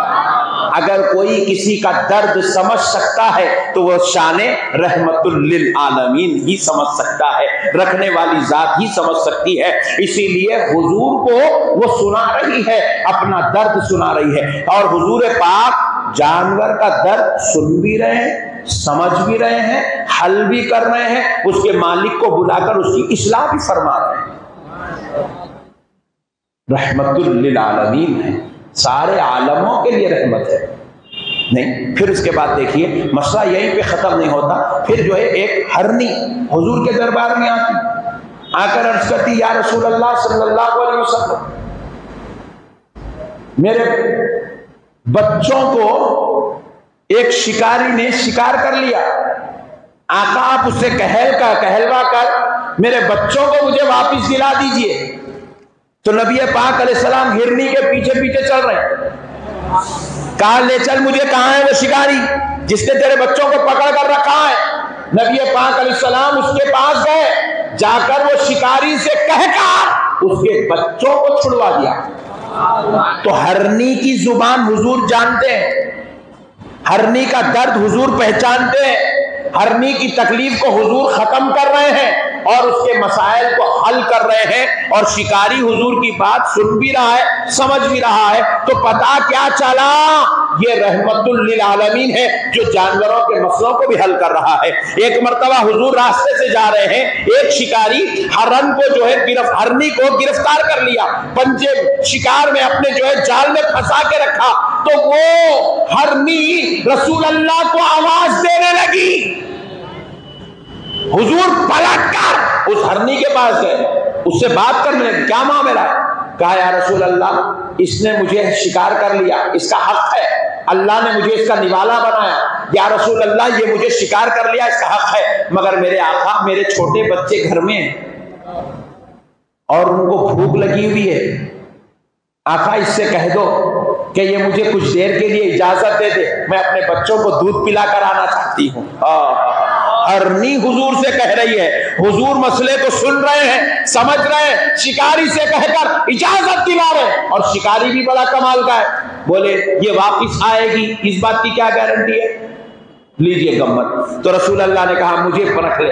अगर कोई किसी का दर्द समझ सकता है तो वह शाने रहमतुल लिल आलमीन ही समझ सकता है, रखने वाली जात ही समझ सकती है। इसीलिए हुजूर को वो सुना रही है, अपना दर्द सुना रही है, और हुजूर पाक जानवर का दर्द सुन भी रहे हैं, समझ भी रहे हैं, हल भी कर रहे हैं, उसके मालिक को बुलाकर उसकी इस्लाह भी फरमा रहे हैं। रहमतुल लिल आलमीन है, सारे आलमों के लिए रहमत है। नहीं, फिर उसके बाद देखिए मसला यहीं पे खत्म नहीं होता, फिर जो है एक हरनी हुजूर के दरबार में आती, आकर अर्ज करती, या रसूल अल्लाह सल्लल्लाहु अलैहि वसल्लम, मेरे बच्चों को एक शिकारी ने शिकार कर लिया, आका आप उससे कहलवा कर मेरे बच्चों को मुझे वापिस दिला दीजिए। तो नबी पाक अलैहिस्सलाम हिरनी के पीछे पीछे चल रहे हैं, कहा ले चल मुझे, कहां है वो शिकारी जिसने तेरे बच्चों को पकड़ कर रखा है? नबी पाक अलैहिस्सलाम उसके पास गए, जाकर वो शिकारी से कहकर उसके बच्चों को छुड़वा दिया। तो हरनी की जुबान हुजूर जानते हैं, हरनी का दर्द हुजूर पहचानते हैं, हरनी की तकलीफ को हुजूर खत्म कर रहे हैं और उसके मसाइल को हल कर रहे हैं, और शिकारी हुजूर की बात सुन भी रहा है, समझ भी रहा है। तो पता क्या चला? ये रहमतुल लिल आलमीन है जो जानवरों के मसलों को भी हल कर रहा है। एक मर्तबा हुजूर रास्ते से जा रहे हैं, एक शिकारी हरन को जो है हरनी को गिरफ्तार कर लिया, पंजे शिकार में अपने जो है जाल में फंसा के रखा, तो वो हरनी रसूल अल्लाह को आवाज देने लगी। हुजूर पलटकर उस हरनी के पास गए, उससे बात करने लगे, क्या मामला है? कहा या रसूल अल्लाह, इसने मुझे शिकार कर लिया, इसका हक है, अल्लाह ने मुझे इसका निवाला बनाया। या रसूल अल्लाह, ये मुझे शिकार कर लिया, इसका हक है, मगर मेरे आका मेरे छोटे बच्चे घर में हैं और उनको भूख लगी हुई है, आका इससे कह दो कि ये मुझे कुछ देर के लिए इजाजत दे दे, मैं अपने बच्चों को दूध पिला कर आना चाहती हूँ। हरनी हुजूर से कह रही है, हुजूर मसले को सुन रहे हैं, समझ रहे हैं, शिकारी से कहकर इजाजत दिला रहे, और शिकारी भी बड़ा कमाल का है, बोले ये वापिस आएगी, इस बात की क्या गारंटी है? लीजिए गम्मत। तो रसूल अल्लाह ने कहा मुझे रख ले,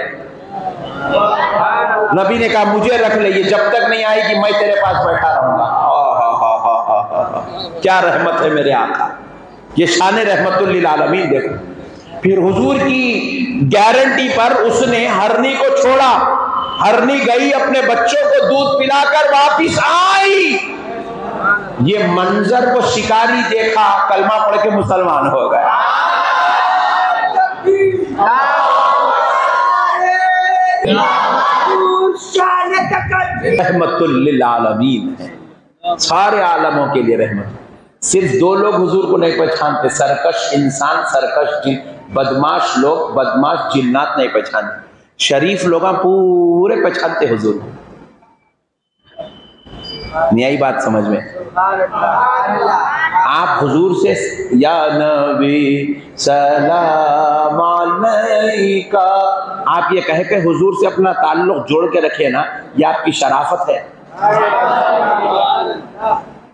नबी ने कहा मुझे रख ले, ये जब तक नहीं आएगी मैं तेरे पास बैठा रहूंगा। क्या रहमत है मेरे आका, ये शान रहमतुल लिल आलमीन देखो। फिर हुजूर की गारंटी पर उसने हरनी को छोड़ा, हरनी गई, अपने बच्चों को दूध पिलाकर वापिस आई। ये मंजर को शिकारी देखा, कलमा पढ़ के मुसलमान हो गया। रहमतुल लिल आलमीन है, सारे आलमों के लिए रहमत। सिर्फ दो लोग हुजूर को नहीं पहचानते, सरकश इंसान, सरकश जिन, बदमाश लोग, बदमाश जिन्नात नहीं पहचानते, शरीफ लोग पूरे पहचानते हुजूर को। नहीं आई बात समझ में? आप हुजूर से या नबी सलाम अलैका, आप ये कह के हुजूर से अपना ताल्लुक जोड़ के रखे ना, ये आपकी शराफत है।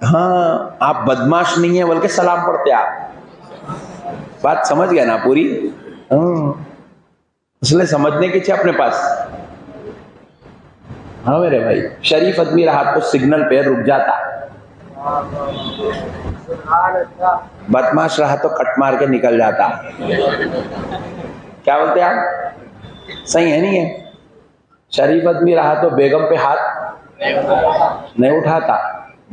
हाँ, आप बदमाश नहीं है बल्कि सलाम पढ़ते आप। बात समझ गया ना पूरी? इसलिए समझने की चाहिए अपने पास। हाँ मेरे भाई, शरीफ आदमी रहा तो सिग्नल पे रुक जाता, बदमाश रहा तो कट मार के निकल जाता। क्या बोलते आप? सही है नहीं है? शरीफ आदमी रहा तो बेगम पे हाथ नहीं उठाता।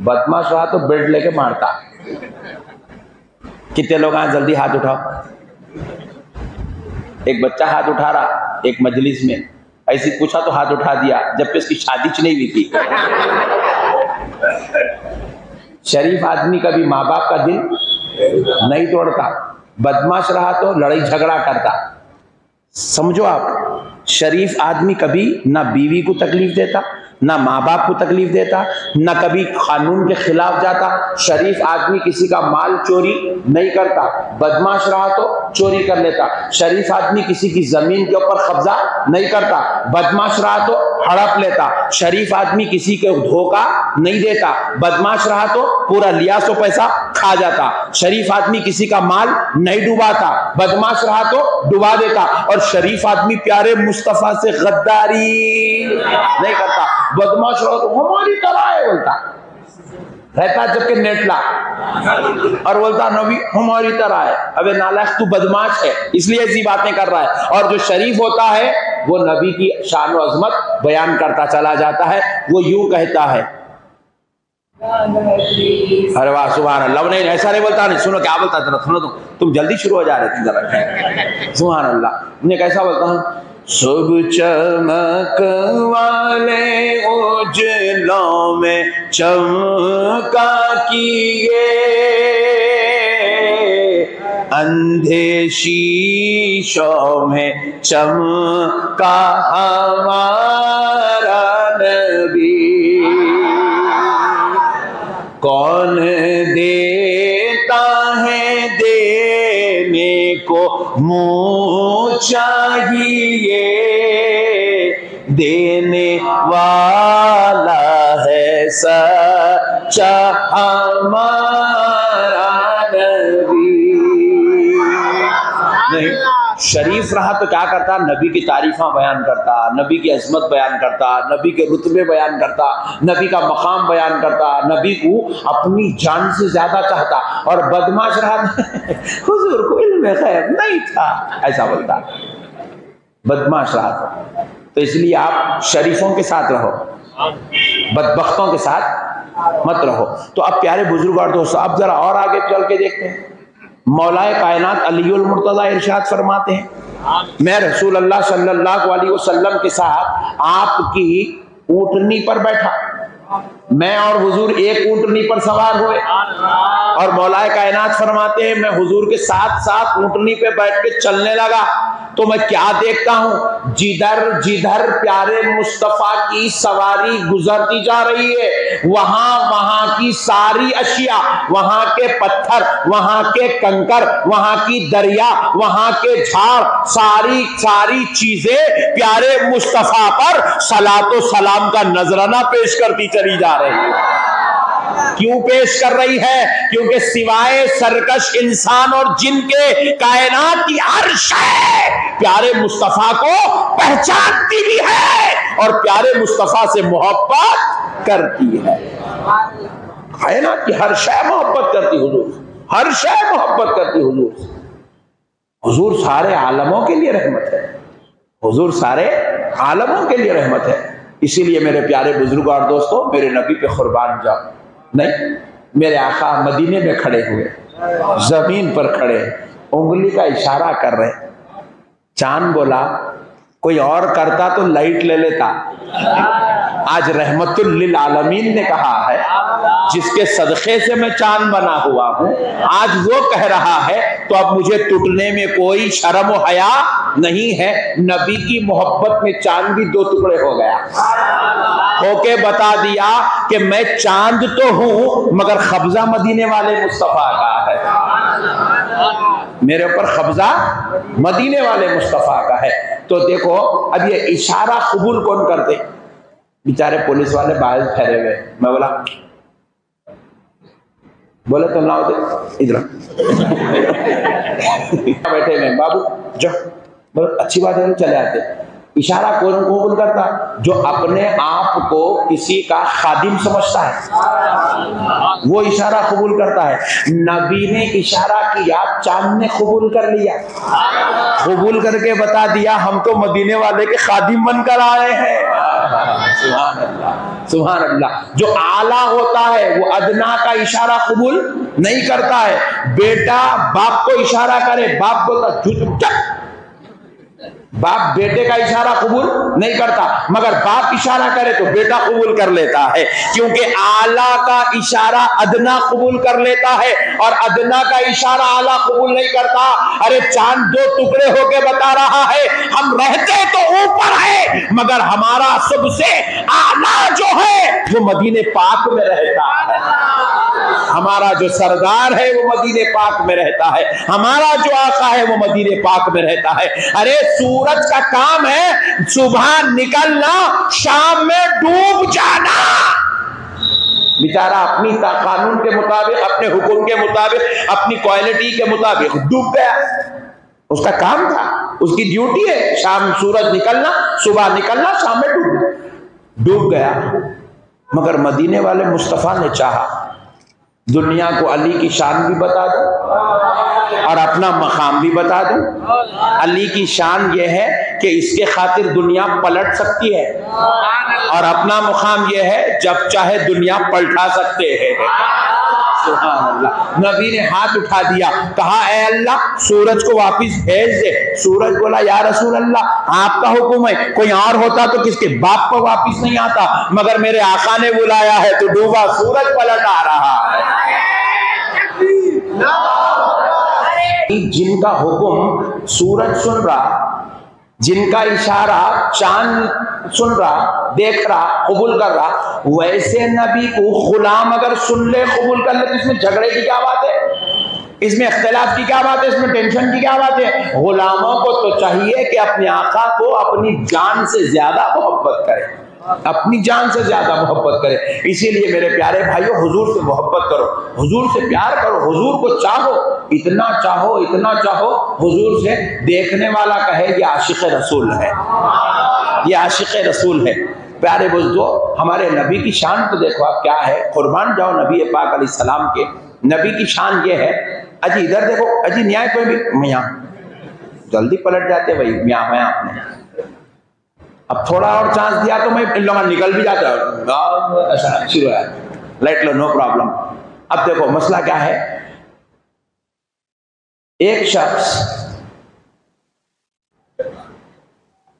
बदमाश रहा तो बेल्ट लेके मारता। कितने लोग आए जल्दी हाथ उठाओ। एक बच्चा हाथ उठा रहा एक मजलिस में, ऐसी पूछा तो हाथ उठा दिया, जबकि उसकी शादी नहीं हुई थी। शरीफ आदमी कभी माँ बाप का दिल नहीं तोड़ता, बदमाश रहा तो लड़ाई झगड़ा करता। समझो आप, शरीफ आदमी कभी ना बीवी को तकलीफ देता, ना माँ बाप को तकलीफ देता, ना कभी कानून के खिलाफ जाता। शरीफ आदमी किसी का माल चोरी नहीं करता, बदमाश रहा तो चोरी कर लेता। शरीफ आदमी किसी की जमीन के ऊपर कब्जा नहीं करता, बदमाश रहा तो हड़प लेता। शरीफ आदमी किसी को धोखा नहीं देता, बदमाश रहा तो पूरा लिया सो पैसा खा जाता। शरीफ आदमी किसी का माल नहीं डुबाता, बदमाश रहा तो डुबा देता। और शरीफ आदमी प्यारे मुस्तफा से गद्दारी नहीं करता, बदमाश रहा तो हमारी तरह है बोलता रहता, जबकि नेटला और बोलता नबी हमारी तरह है। अबे नालायक, तू बदमाश है इसलिए ऐसी बातें कर रहा है। और जो शरीफ होता है वो नबी की शान और अजमत बयान करता चला जाता है। वो यूं कहता है, अरे वाह सुभान अल्लाह। नहीं ऐसा नहीं बोलता, नहीं सुनो क्या बोलता, जरा सुनो तुम जल्दी शुरू हो जा रहे थे जरा। सुभान अल्लाह ने कैसा बोलता हूँ, शुभ चमक वाले उजलों में चमका किए, अंधे शीशों में चमका हमारा नबी। कौन देता है देने को मुँह चाहिए, देने वाला है सच्चा हमारा नबी। नहीं, शरीफ रहा तो क्या करता, नबी की तारीफा बयान करता, नबी की अजमत बयान करता, नबी के रुतबे बयान करता, नबी का मकाम बयान करता, नबी को अपनी जान से ज्यादा चाहता। और बदमाश रहा हुजूर को इल्म गैब नहीं था ऐसा बोलता, बदमाश रहा था। तो इसलिए आप शरीफों के साथ रहो, बदबख्तों के साथ मत रहो। तो अब प्यारे बुजुर्ग और दोस्तों, अब जरा और आगे चल के देखते हैं। मौलाए कायनात अलीउल मुर्तज़ा इरशाद फरमाते हैं, मैं रसूल अल्लाह सल्लल्लाहु अलैहि वसल्लम के साथ आपकी ऊँटनी पर बैठा, मैं और हुजूर एक ऊँटनी पर सवार हुए। और मौलाए कायनात फरमाते हैं, मैं हुजूर के साथ साथ ऊँटनी पे बैठ के चलने लगा तो मैं क्या देखता हूं, जिधर जिधर प्यारे मुस्तफा की सवारी गुजरती जा रही है वहां वहां की सारी अशिया, वहां के पत्थर, वहां के कंकर, वहां की दरिया, वहां के झाड़, सारी सारी चीजें प्यारे मुस्तफा पर सलातो सलाम का नजराना पेश करती चली जा रही है। क्यों पेश कर रही है? क्योंकि सिवाय सरकश इंसान और जिन के कायनात की हर शय प्यारे मुस्तफा को पहचानती भी है और प्यारे मुस्तफा से मोहब्बत करती है। कायनात की हर शय मोहब्बत करती हुजूर, हर शय मोहब्बत करती हुजूर। हुजूर सारे आलमों के लिए रहमत है, हुजूर सारे आलमों के लिए रहमत है। इसीलिए मेरे प्यारे बुजुर्ग और दोस्तों, मेरे नबी पे कुर्बान जाओ। नहीं, मेरे आका मदीने में खड़े हुए, जमीन पर खड़े, उंगली का इशारा कर रहे। चांद बोला, कोई और करता तो लाइट ले लेता, आज रहमतुल लिल आलमीन ने कहा है, जिसके सदक़े से मैं चांद बना हुआ हूं, आज वो कह रहा है तो अब मुझे टूटने में कोई शर्म व हया नहीं है। नबी की मोहब्बत में चांद भी दो टुकड़े हो गया, होके बता दिया कि मैं चांद तो हूं मगर कब्जा मदीने वाले मुस्तफा का है, मेरे ऊपर कब्जा मदीने वाले मुस्तफा का है। तो देखो, अब ये इशारा कबूल कौन करते? बेचारे पुलिस वाले बाहर ठहरे हुए। मैं बोला, बोले तो लाओ दे इधर बैठे हुए बाबू जो, बोले अच्छी बात है, चले आते। इशारा कौन कबूल करता? जो अपने आप को किसी का खादिम समझता है, वो इशारा कबूल करता है। नबी ने इशारा किया, चांद ने कबूल कर लिया, कबूल करके बता दिया हम तो मदीने वाले के खादिम बनकर आए हैं। सुभान अल्लाह, सुभान अल्लाह। जो आला होता है वो अदना का इशारा कबूल नहीं करता है। बेटा बाप को इशारा करे, बाप बोलता बाप बेटे का इशारा कबूल नहीं करता, मगर बाप इशारा करे तो बेटा कबूल कर लेता है, क्योंकि आला का इशारा अदना कबूल कर लेता है और अदना का इशारा आला कबूल नहीं करता। अरे चांद दो टुकड़े होके बता रहा है हम रहते तो ऊपर है, मगर हमारा सबसे आला जो है वो मदीने पाक में रहता है। हमारा जो सरदार है वो मदीने पाक में रहता है, हमारा जो आका है वो मदीने पाक में रहता है। अरे सूरज का काम है सुबह निकलना, शाम में डूब जाना। बेचारा अपनी कानून के मुताबिक, अपने हुक्म के मुताबिक, अपनी क्वालिटी के मुताबिक डूब गया। उसका काम था, उसकी ड्यूटी है, शाम सूरज निकलना, सुबह निकलना, शाम में डूब गया। मगर मदीने वाले मुस्तफा ने चाहा दुनिया को अली की शान भी बता दूं और अपना मकाम भी बता दूं। अली की शान यह है कि इसके खातिर दुनिया पलट सकती है, और अपना मुकाम यह है जब चाहे दुनिया पलटा सकते हैं। सुभान अल्लाह। नबी ने हाथ उठा दिया, कहा ऐ अल्लाह सूरज को वापिस भेज दे। सूरज बोला या रसूल अल्लाह आपका हुक्म है, कोई और होता तो किसके बाप को वापिस नहीं आता, मगर मेरे आका ने बुलाया है तो डूबा सूरज पलट आ रहा है। जिनका हुक्म सूरज सुन रहा, जिनका इशारा चांद सुन रहा, देख रहा, कबूल कर रहा, वैसे नबी को गुलाम अगर सुन ले, कबूल कर ले, तो इसमें झगड़े की क्या बात है, इसमें इख्तिलाफ की क्या बात है, इसमें टेंशन की क्या बात है। गुलामों को तो चाहिए कि अपने आका को अपनी जान से ज्यादा मोहब्बत करे, अपनी जान से ज्यादा मोहब्बत करे। इसीलिए मेरे प्यारे भाइयों हुजूर से मोहब्बत करो, हुजूर से प्यार करो, हुजूर को चाहो, इतना चाहो, इतना चाहो, हुजूर से देखने वाला कहे ये आशिक रसूल है, ये आशिक रसूल है। प्यारे बुजुर्गों, हमारे नबी की शान तो देखो आप क्या है, कुर्बान जाओ नबी पाक अलैहिस्सलाम के। नबी की शान ये है, अजी इधर देखो, अजी न्याय कोई भी मियाँ जल्दी पलट जाते भाई मियाँ मैं आपने, अब थोड़ा और चांस दिया तो मैं इन लोगों निकल भी जाता है, शुरू है लेट लो नो प्रॉब्लम। अब देखो मसला क्या है, एक शख्स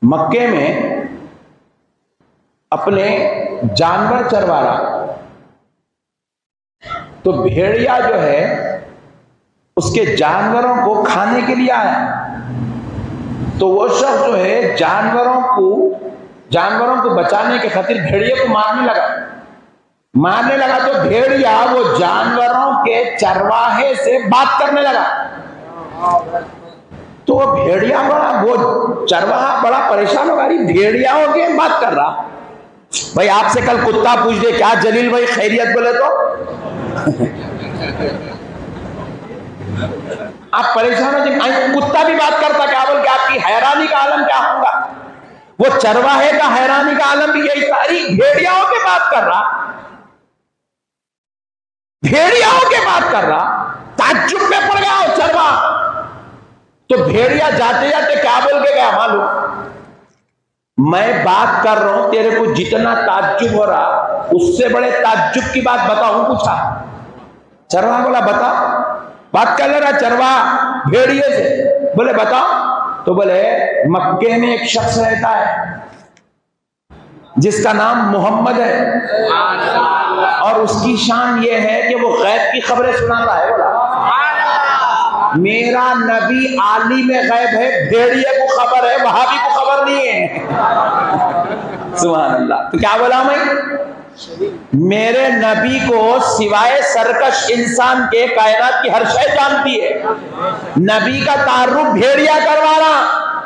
मक्के में अपने जानवर चरवा रहा, तो भेड़िया जो है उसके जानवरों को खाने के लिए आया। तो वो शख्स जो है जानवरों को बचाने के खातिर भेड़िए को मारने लगा, तो भेड़िया वो जानवरों के चरवाहे से बात करने लगा। तो वो भेड़िया वो चरवाहा बड़ा परेशान होगा, भेड़ियाओं के बात कर रहा। भाई आपसे कल कुत्ता पूछ दे क्या जलील भाई खैरियत बोले तो आप परेशान हो जाए। कुत्ता भी बात करता, क्या बोल के आपकी हैरानी का आलम क्या होगा, वो चरवाहे का हैरानी का आलम भी यही सारी भेड़ियाओं के बात कर रहा, भेड़ियाओं के बात कर रहा, ताज्जुब में पड़ गया वो चरवा। तो भेड़िया जाते जाते क्या बोल के गया मालूम, मैं बात कर रहा हूं, तेरे को जितना ताज्जुब हो रहा उससे बड़े ताज्जुब की बात बताऊं पूछा। चरवा बोला बता, बात कर ले रहा चरवा भेड़िए से, बोले बताओ। तो बोले मक्के में एक शख्स रहता है जिसका नाम मोहम्मद है, और उसकी शान ये है कि वो गैब की खबरें सुनाता है। बोला मेरा नबी आलिम गैब है, भेड़िए को खबर है, वहाबी को खबर नहीं है। सुभान अल्लाह। तो क्या बोला मैं, मेरे नबी को सिवाय सरकश इंसान के कायनात की हर शय जानती है। नबी का तारुफ भेड़िया करवा रहा,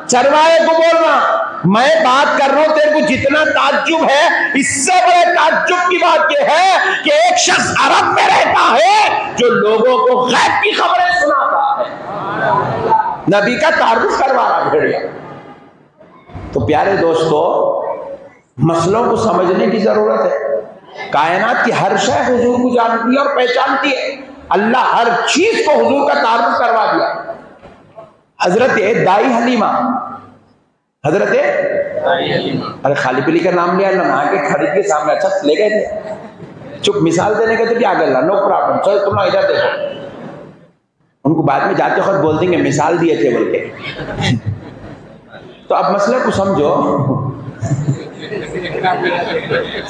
चरवाहे को बोल रहा, मैं बात कर रहा हूं, तेरे को जितना ताज्जुब है, इससे बड़े ताज्जुब की बात यह है कि एक शख्स अरब में रहता है जो लोगों को गैब की खबरें सुनाता है। नबी का तारुफ करवा रहा भेड़िया। तो प्यारे दोस्तों, मसलों को समझने की जरूरत है। कायनात की हर शय हुजूर को जानती है और पहचानती है। अल्लाह हर चीज को हुजूर का तारुफ करवा दिया। हजरत दाई हलीमा अरे खाली पीली का नाम लिया, नहा के खरीद के सामने, अच्छा ले गए थे, चुप मिसाल देने के तो क्या कर, नो प्रॉब्लम, चलो तुम इधर देखो। उनको बाद में जाते वक्त बोल देंगे मिसाल दिए थे बोल के। तो अब मसले को समझो,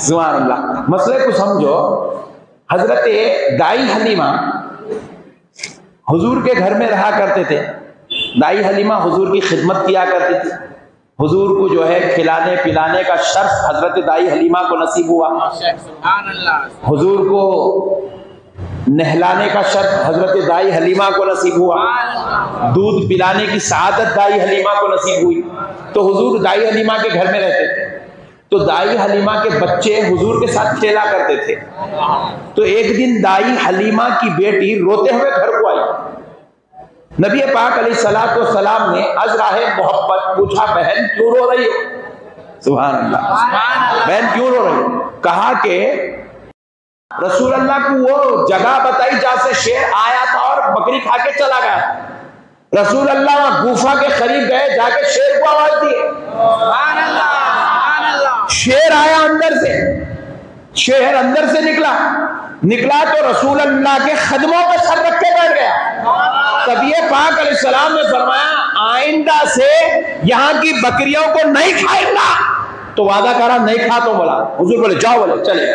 सुभान अल्लाह, मसले को समझो। हजरत दाई हलीमा हुजूर के घर में रहा करते थे। दाई हलीमा हुजूर की खिदमत किया करती थी। हुजूर को जो है खिलाने पिलाने का शर्फ हजरत दाई हलीमा को नसीब हुआ। हुजूर को नहलाने का शर्फ हजरत दाई हलीमा को नसीब हुआ। दूध पिलाने की सआदत दाई हलीमा को नसीब हुई। तो हुजूर दाई हलीमा के घर में रहते थे। तो दाई हलीमा के बच्चे हुजूर के साथ खेला करते थे। तो एक दिन दाई हलीमा की बेटी रोते हुए घर को आई। नबी पाक अलैहिस्सलातु वस्सलाम ने अज़राहे मोहब्बत पूछा, बहन क्यों रो रही हो? सुभान अल्लाह, बहन क्यों रो रही हो? कहा कि रसूल अल्लाह को वो जगह बताई जहां से शेर आया था और बकरी खा के चला गया। रसूल अल्लाह गुफा के करीब गए, जाके शेर को आवाज दी। शेर आया अंदर से, शेर अंदर से निकला तो रसूल अल्लाह के खदमों पे सर रख के बैठ गया। तब ये पाक अलैहिस्सलाम ने फरमाया, आइंदा से यहाँ की बकरियों को नहीं खाएगा। तो वादा करा, नहीं खा तो बोला। हुजूर बोले जाओ, बोले चले।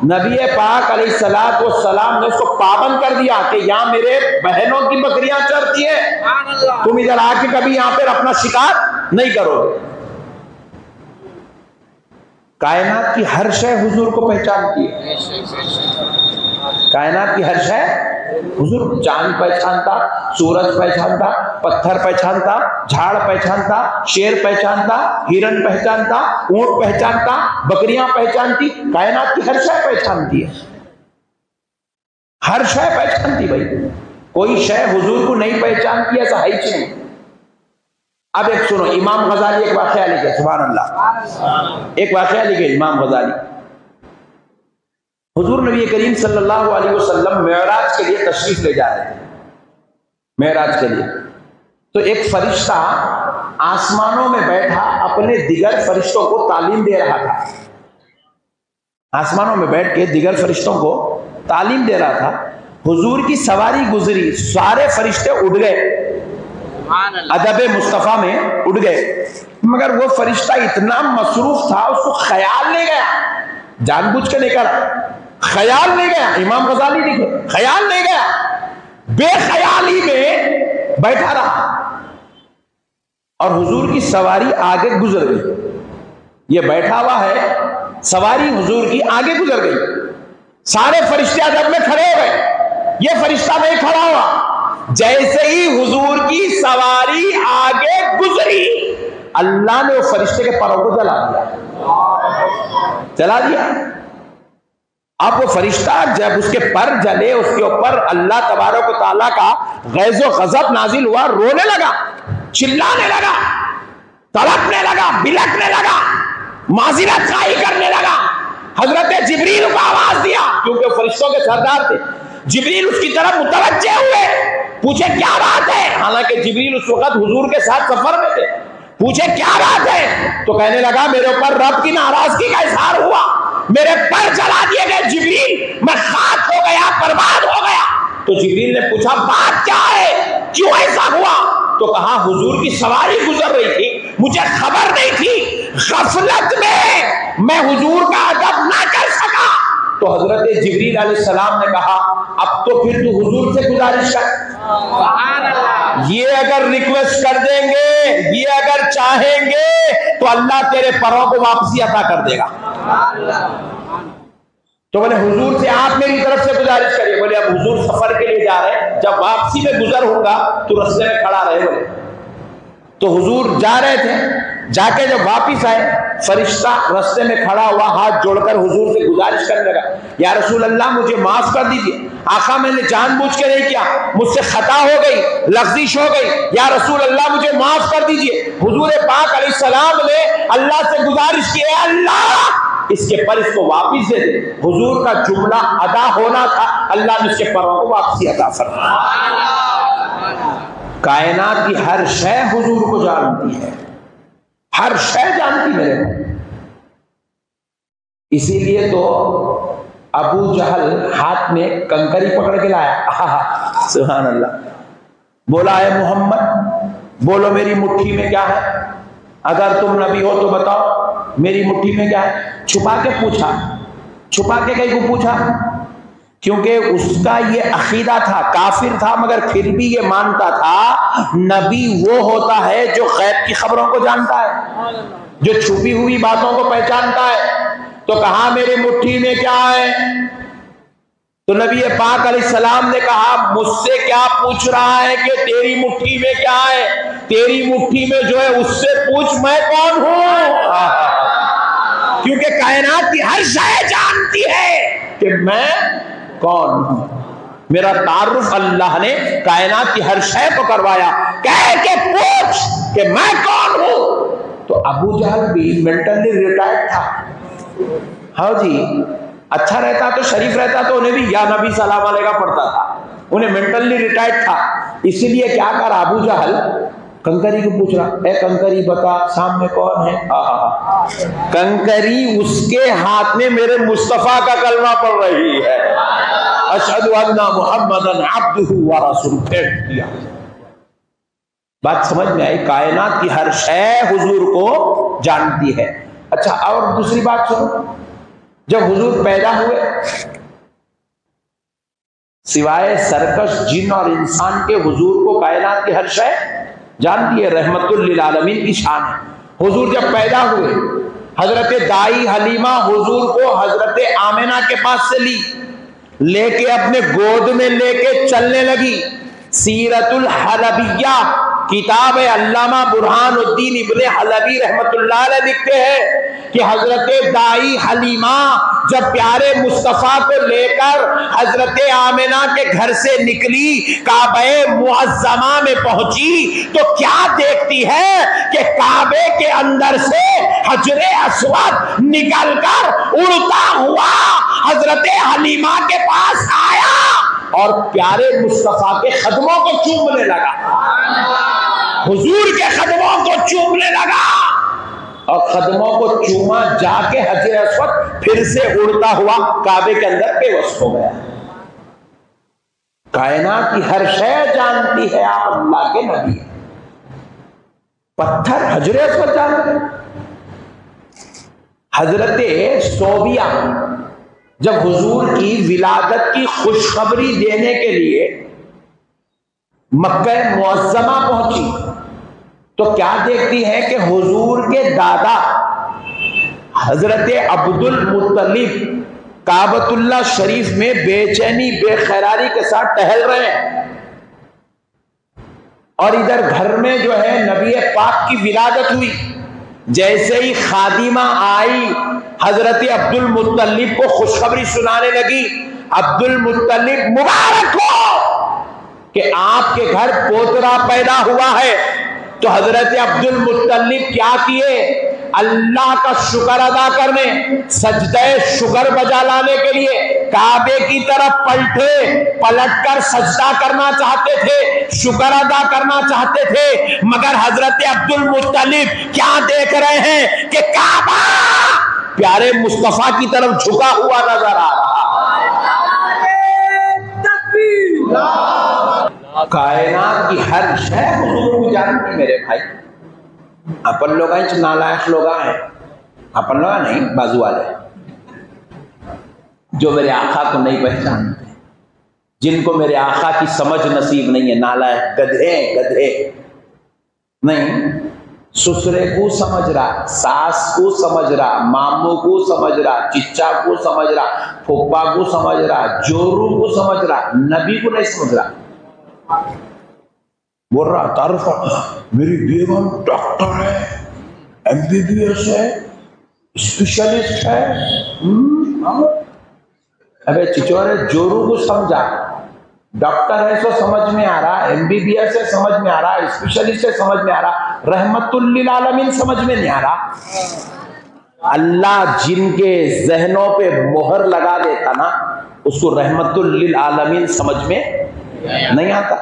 नबी पाक अलैहिस्सलातु वस्सलाम ने उसको पाबंद कर दिया कि यहाँ मेरे बहनों की बकरियां चरती है, तुम इधर आके कभी यहाँ पर अपना शिकार नहीं करोगे। कायनात की हर शय हुजूर को पहचानती है। कायनात की हर शय हुजूर, चांद पहचानता, सूरज पहचानता, पत्थर पहचानता, झाड़ पहचानता, शेर पहचानता, हिरन पहचानता, ऊंट पहचानता, बकरियां पहचानती, कायनात की हर शय पहचानती है। हर शय पहचानती भाई, कोई शय हुजूर को नहीं पहचानती ऐसा है ही नहीं। अब एक सुनो, इमाम गजाली एक वाकया लिखे, सुभान अल्लाह, एक वाकया लिखे इमाम गजाली। हुजूर नबी करीम सल्लल्लाहु अलैहि वसल्लम मेराज के लिए तशरीफ ले जा रहे थे। मेराज के लिए तो एक फरिश्ता आसमानों में बैठा अपने दिगर फरिश्तों को तालीम दे रहा था। आसमानों में बैठ के दिगर फरिश्तों को तालीम दे रहा था। हुजूर की सवारी गुजरी, सारे फरिश्ते उड़ गए, अदब मुस्तफा में उड़ गए, मगर वो फरिश्ता इतना मसरूफ था उसको ख्याल नहीं गया, जानबूझ के नहीं करा, ख्याल नहीं गया। इमाम गजाली लिखे, ख्याल नहीं गया, बेख्याली में बैठा रहा और हुजूर की सवारी आगे गुजर गई। ये बैठा हुआ है, सवारी हुजूर की आगे गुजर गई। सारे फरिश्ते अदब में खड़े हो गए, ये फरिश्ता नहीं खड़ा हुआ। जैसे ही हुजूर की सवारी आगे गुजरी, अल्लाह ने उस फरिश्ते के पैरों को जला दिया। अब वो फरिश्ता जब उसके पर जले, उसके ऊपर अल्लाह तबारक व तआला का गैज़ो गज़ब नाजिल हुआ, रोने लगा, चिल्लाने लगा, तड़पने लगा, बिलखने लगा, माज़िरत खाई करने लगा। हजरत जिब्रील को आवाज दिया, क्योंकि फरिश्तों के सरदार थे। जिब्रील उसकी तरफ मुतवज्जे हुए, पूछे क्या बात है। हालांकि जिब्रील उस वक्त हुजूर के साथ सफर में थे। पूछे क्या बात है, तो कहने लगा मेरे ऊपर रब की नाराजगी का इजहार हुआ, मेरे पर जला दिए गए जिब्रील, मैं खाक हो गया, बर्बाद हो गया। तो जिब्रील ने पूछा बात क्या है, क्यों ऐसा हुआ? तो कहा हुजूर की सवारी गुजर रही थी, मुझे खबर नहीं थी, गफलत में मैं हुजूर का अदब ना कर सका। तो हजरत जिब्रील अलैहिस्सलाम ने कहा अब तो फिर तू हुजूर से गुजारिश कर, ये अगर रिक्वेस्ट कर देंगे, ये अगर चाहेंगे तो अल्लाह तेरे परों को वापसी अता कर देगा। तो बोले हुजूर से आप मेरी तरफ से गुजारिश करिए। बोले अब हुजूर सफर के लिए जा रहे हैं, जब वापसी में गुजर होगा तो रास्ते में खड़ा रहे। बोले तो हुजूर जा रहे थे, जाके जब वापिस आए, फरिश्ता रास्ते में खड़ा हुआ, हाथ जोड़कर हुजूर से गुजारिश करने लगा, या रसूल अल्लाह मुझे माफ कर दीजिए, आका मैंने जानबूझ के नहीं किया, मुझसे खता हो गई, लफ्जिश हो गई, या रसूल अल्लाह मुझे माफ कर दीजिए। हुजूर पाक अलैहिस्सलाम ने अल्लाह से गुजारिश की, अल्लाह इसके पर इसको वापिस दे दे। हुजूर का जुमला अदा होना था, अल्लाह ने उसके परों को वापसी अता फरमाया। कायनात की हर शय हुजूर को जानती है, हर शय जानती मेरे भाई। इसीलिए तो अबू जहल हाथ में कंकरी पकड़ के लाया। सुभान अल्लाह। बोला है मोहम्मद, बोलो मेरी मुट्ठी में क्या है, अगर तुम नबी हो तो बताओ मेरी मुट्ठी में क्या है। छुपा के पूछा। छुपा के कहीं को पूछा क्योंकि उसका ये अकीदा था, काफिर था मगर फिर भी ये मानता था नबी वो होता है जो गैब की खबरों को जानता है, जो छुपी हुई बातों को पहचानता है। तो कहा मेरी मुट्ठी में क्या है, तो नबी पाक अलैहिस्सलाम ने कहा मुझसे क्या पूछ रहा है कि तेरी मुट्ठी में क्या है, तेरी मुट्ठी में जो है उससे पूछ मैं कौन हूं। क्योंकि कायनात की हर शय जानती है कि मैं कौन हूं। मेरा तारुफ अल्लाह ने कायनात की हर शय को करवाया, कह के पूछ कि मैं कौन हूं। तो अबू जहल भी मेंटली रिटायर्ड था। हाँ जी, अच्छा रहता तो शरीफ रहता तो उन्हें भी या नबी सलाम अलैका पढ़ता था, उन्हें मेंटली रिटायर्ड था। इसीलिए क्या करा अबू जहल, कंकरी को पूछ रहा, ए कंकरी बता सामने कौन है। कंकरी उसके हाथ में मेरे मुस्तफा का कलमा पढ़ रही है, अशहदु अन्ना मुहम्मदन अब्दुहु व रसूलुहु, फेंक दिया। बात समझ में आई? कायनात की हर शय हुजूर को जानती है। अच्छा, और दूसरी बात सुनो, जब हुजूर पैदा हुए सिवाय सरकश जिन और इंसान के हुजूर को कायनात की हर शय जानती है। रहमतुल लिल आलमीन की शान है। हुजूर जब पैदा हुए हजरत दाई हलीमा हुजूर को हजरत आमिना के पास से ली, लेके अपने गोद में लेके चलने लगी। सीरतुल हलबिया किताब अल्लामा बुरहानुद्दीन इब्ने हलबी रहमतुल्लाह अलैह लिखते हैं कि हजरत दाई हलीमा जब प्यारे मुस्तफा को लेकर हजरत आमिना के घर से निकली, काबे मुअज्जमा में पहुंची तो क्या देखती है कि काबे के अंदर से हजरे अस्वद निकलकर उड़ता हुआ हजरत हलीमा के पास आया और प्यारे मुस्तफा के कदमों को चूमने लगा। हुजूर के कदमों को चूमने लगा और कदमों को चूमा, जाके हजरे अस्वद फिर से उड़ता हुआ काबे के अंदर बेवस हो गया। कायनात की हर शय जानती है आप अल्लाह के नबी। पत्थर हजरे अस्वद जानते हैं। हजरत सोबिया जब हुजूर की विलादत की खुशखबरी देने के लिए मक्का मुअज्जमा पहुंची तो क्या देखती है कि हुजूर के दादा हजरत अब्दुल मुत्तलिब काबतुल्लाह शरीफ में बेचैनी बेखैरारी के साथ टहल रहे हैं और इधर घर में जो है नबी पाक की विलादत हुई। जैसे ही खादिमा आई हजरत अब्दुल मुत्तलिब को खुशखबरी सुनाने लगी, अब्दुल मुत्तलिब मुबारक हो कि आपके घर पोतरा पैदा हुआ है। तो हजरत अब्दुल मुत्तलिब क्या किए, अल्लाह का शुक्र अदा करने, सजदे शुक्र बजा लाने के लिए काबे की तरफ पलटे, पलटकर सजदा करना चाहते थे, शुक्र अदा करना चाहते थे। मगर हजरत अब्दुल मुत्तलिब क्या देख रहे हैं कि काबा प्यारे मुस्तफा की तरफ झुका हुआ नजर आ रहा। कायनात की हर शय हुजूर को जानती मेरे भाई। अपन लोग नालायक लोग हैं, अपन लोग नहीं, बाजू वाले जो मेरे आका को नहीं पहचानते, जिनको मेरे आका की समझ नसीब नहीं है, नालायक गधे गधे नहीं। ससुरे को समझ रहा, सास को समझ रहा, मामू को समझ रहा, चिच्चा को समझ रहा, फूफा को समझ रहा, जोरू को समझ रहा, नबी को नहीं समझ रहा। बोल रहा तारुफ मेरी बेगम डॉक्टर है, एमबीबीएस है, स्पेशलिस्ट है। अबे चिचोरे, जोरू को समझा, डॉक्टर है तो समझ में आ रहा, एमबीबीएस है समझ में आ रहा, स्पेशलिस्ट है समझ में आ रहा, रहमतुल लिल आलमीन समझ में नहीं आ रहा। अल्लाह जिनके जहनों पे मोहर लगा देता ना, उसको रहमतुल लिल आलमीन समझ में नहीं आता।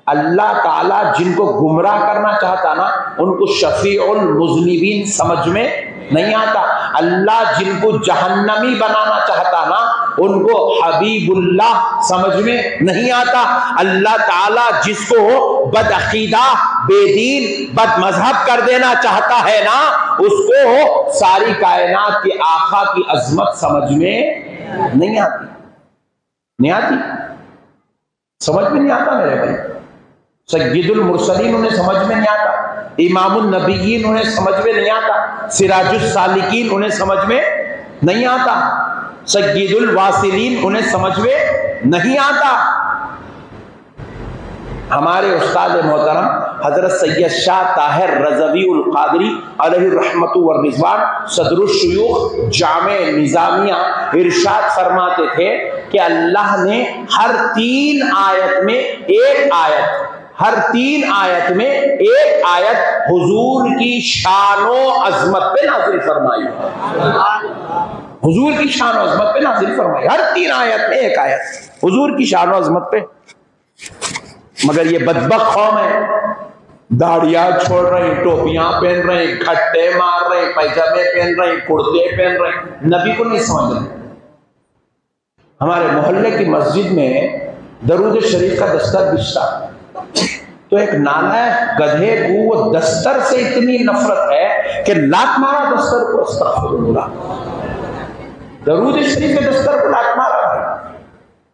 अल्लाह ताला जिनको गुमराह करना चाहता ना उनको शफीउल मुज़निबीन समझ में नहीं आता। अल्लाह जिनको जहन्नमी बनाना चाहता ना उनको हबीबुल्लाह समझ में नहीं आता। अल्लाह ताला जिसको बदअकीदा, बेदीन, बदमजहब कर देना चाहता है ना उसको सारी कायनात के आका की अजमत समझ में नहीं आती। नहीं आती, समझ में नहीं आता मेरे भाई। सय्यदुल मुरसलीन उन्हें समझ में नहीं आता, इमामुन नबीयीन उन्हें समझ में नहीं आता, सिराजुस सालिकीन उन्हें समझ में नहीं आता, सय्यदुल वासिलीन उन्हें समझ में नहीं आता। हमारे उस्ताद मोहतरम हजरत सैयद शाह ताहिर रज़वी उल क़ादरी अलैहि रहमतु व रिज़वान सदरुश शुयूख जामे निज़ामिया इरशाद फरमाते थे कि अल्लाह ने हर तीन आयत में एक आयत हुजूर की शानो अजमत पे नाज़िल फरमाई। हुजूर की शानो अजमत पे नाज़िल फरमाई, हर तीन आयत में एक आयत हुजूर की शानो अजमत पे। मगर ये बदबख्त कौम है, दाढ़ियां छोड़ रहे, टोपियां पहन रहे, खट्टे मार रहे, पैजामे पहन रहे, कुर्ते पहन रहे, नबी को नहीं समझ रहे। हमारे मोहल्ले की मस्जिद में दरूद शरीफ का दस्तर बिछता तो एक नालायक गधे को वो दस्तर से इतनी नफरत है कि लात मारा दस्तर को। अस्तगफिरुल्लाह, दरूद शरीफ के दस्तर को लात मारा है।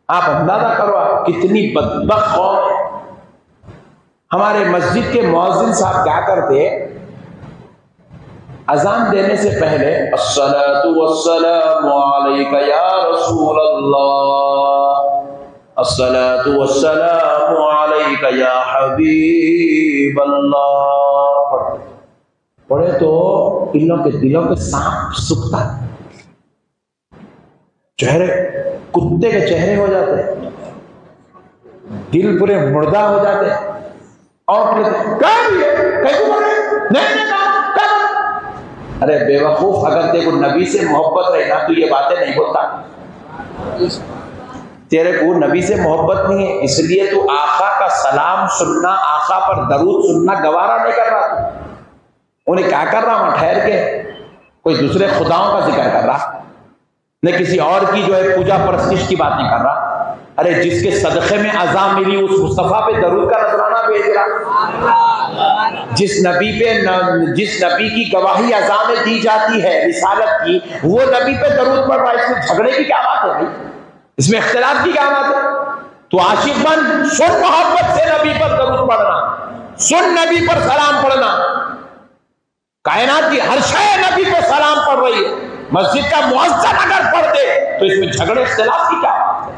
आप अंदाजा करो आप कितनी बदबख्त कौम है। हमारे मस्जिद के मुअज्जिन साहब क्या करते, अजान देने से पहले अस्सलातु वस्सलामु अलैका या रसूल अल्लाह, अस्सलातु वस्सलामु अलैका या हबीब अल्लाह पढ़े तो इन लोगों के दिलों के सांप सूखता, चेहरे कुत्ते के चेहरे हो जाते हैं, दिल पूरे मुर्दा हो जाते हैं। और अरे बेवकूफ, अगर तेरे को नबी से मोहब्बत रही ना तो ये बातें नहीं बोलता। तेरे को नबी से मोहब्बत नहीं है इसलिए तू आका का सलाम सुनना, आका पर दरूद सुनना गवारा नहीं कर रहा। उन्हें क्या कर रहा वहां ठहर के, कोई दूसरे खुदाओं का जिक्र कर रहा, न किसी और की जो है पूजा परस्तिश की बात नहीं कर रहा। अरे जिसके सदक़े में अज़ाम मिली उस मुस्तफ़ा पे दरूद का नजराना भेज रहा। जिस नबी की गवाही अज़ाम में दी जाती है रिसालत की, वो नबी पे दरूद पढ़ रहा है। इसमें झगड़े की क्या बात है भाई, इसमें इख्तिलाफ की क्या बात है। तो आशिक बन, सुन मोहब्बत से नबी पर दरूद पढ़ना, सुन नबी पर सलाम पढ़ना। कायनात की हर शय नबी पे सलाम पढ़ रही है, मस्जिद का मुअज्जिन अगर पढ़ दे तो इसमें झगड़े इख्तिलाफ की क्या बात है।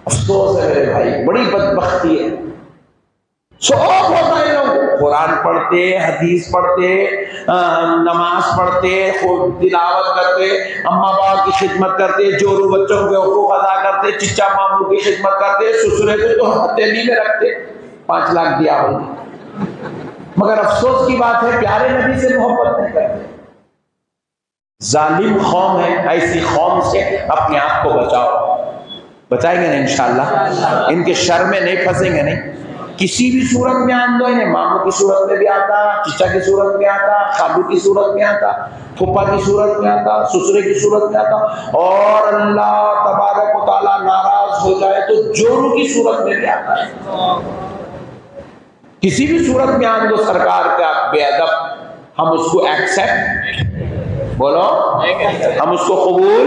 अफसोस है मेरे भाई, बड़ी बदबख्ती है। शौक होता है लोग कुरान पढ़ते, हदीस पढ़ते, नमाज पढ़ते, खूब तिलावत करते, अम्मा बाप की खिदमत करते, जोरू बच्चों के हकूक अदा करते, चिच्चा मामू की खिदमत करते, ससुरे को तो हथेली में रखते, 5 लाख दिया हो। मगर अफसोस की बात है प्यारे नबी से मोहब्बत नहीं करते। जालिम कौम है, ऐसी कौम से अपने आप को बचाओ। बचाएंगे नहीं इंशाअल्लाह, इनके शर में नहीं फंसेंगे नहीं। किसी भी सूरत में आन दो इन्हें, मामू की सूरत में भी आता, चिचा की सूरत में आता, खालू की सूरत में आता, फूफा की सूरत में आता, ससुरे की सूरत में आता, और अल्लाह तबारक व तआला नाराज हो जाए तो जोरू की सूरत में भी आता है। किसी भी सूरत में आन दो सरकार का बेअदब, हम उसको एक्सेप्ट, बोलो हम उसको कबूल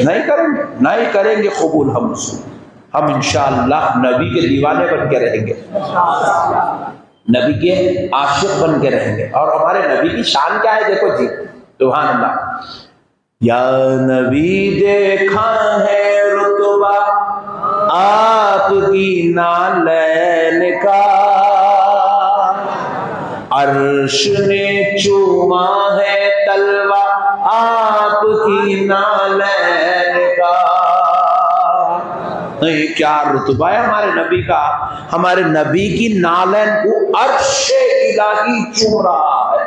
नहीं करेंगे, नहीं करेंगे कबूल हम उसको। हम इंशाअल्लाह नबी के दीवाने बन के रहेंगे, नबी के आशिक बन के रहेंगे। और हमारे नबी की शान क्या है देखो जी, सुभान अल्लाह। या नबी देखा है रुतबा आपकी नालैन का, अर्श ने चूमा है तलवा आपकी नालैन का। नहीं, क्या रुतबा है हमारे नबी का। हमारे नबी की नालैन को अर्श इलाही चूम रहा है।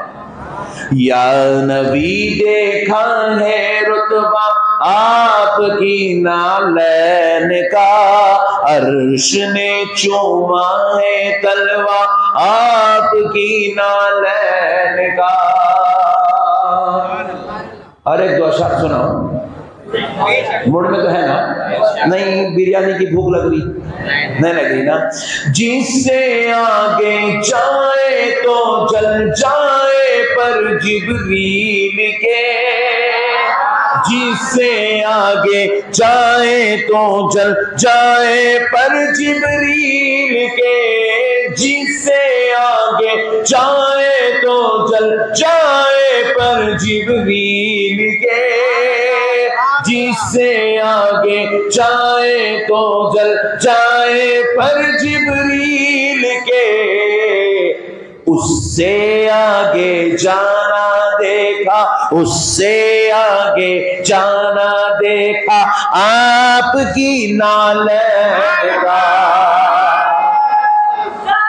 या नबी देखा है रुतबा आपकी नालैन का, अर्श ने चूमा है तलवा आपकी नालैन का। अरे दो अशआर सुनाओ, मूड में तो है ना? नहीं, बिरयानी की भूख लग रही नहीं लग रही ना? जिससे आगे जाए तो जल जाए पर जिब्रील के, जिससे आगे जाए तो जल जाए पर जिब्रील के, जिससे आगे जाए तो जल जाए पर जिब्रील के, जिससे आगे जाए तो जल जाए पर जिब्रील के, उससे आगे जाना देखा, उससे आगे जाना देखा आपकी नालैन का।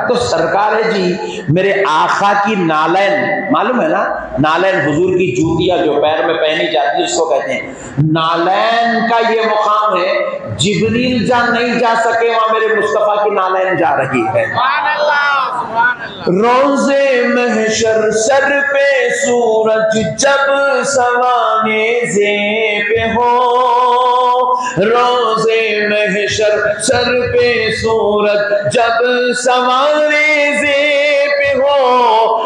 तो सरकार है जी मेरे आका की नालैन, मालूम है ना? नालैन हुजूर की जूतियां जो पैर में पहनी जाती है उसको कहते हैं। नालैन का ये मुकाम है, जिब्रील जा नहीं जा सके वहां मेरे मुस्तफा की नालैन जा रही है। रोज़े महशर सर पे सूरज जब सवाने ज़े पे हो, रोज़े महशर सर पे सूरज जब सवाने ज़े पे हो,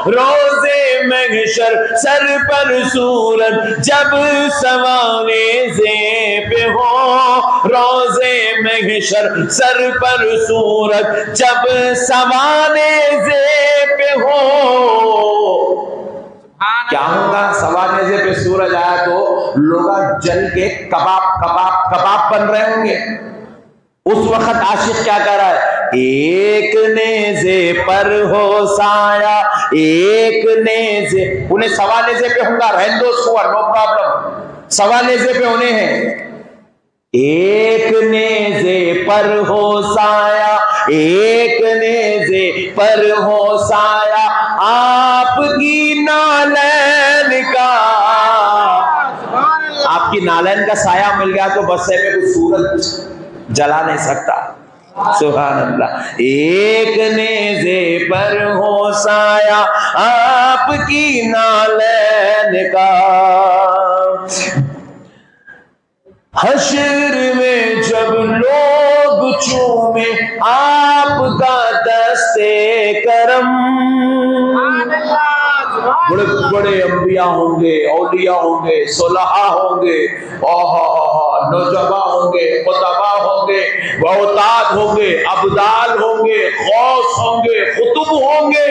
रोज़े महशर सर पर सूरज जब सवाने ज़े पे हो, रोज़े महशर सर पर सूरज जब सवाने ज़े पे हो। क्या होगा? सवाने ज़े पे सूरज आया तो लोग जल के कबाब कबाब कबाब बन रहे होंगे। उस वक्त आशिक क्या कर रहा है? एक नेज़े पर हो साया, एक नेज़े, उन्हें सवा नेज़े पे होगा, रहने दो उसको, नो प्रॉब्लम, सवा नेज़े पे होने हैं। एक नेज़े पर हो साया, एक नेज़े पर हो साया आपकी नालैन का, आपकी नालैन का साया मिल गया तो बस है में कुछ सूरज जला नहीं सकता। सुभान अल्लाह। एक नेज़े पर हो साया आपकी नालैन का, हश्र में जब लोग चूमे आपका दस्ते करम, बड़े बड़े अंबिया होंगे, औलिया होंगे, सुलहा होंगे, नौजवा होंगे, कुतबा होंगे, बहुताद होंगे, अब्दाल होंगे, गौस होंगे, खुतुब होंगे,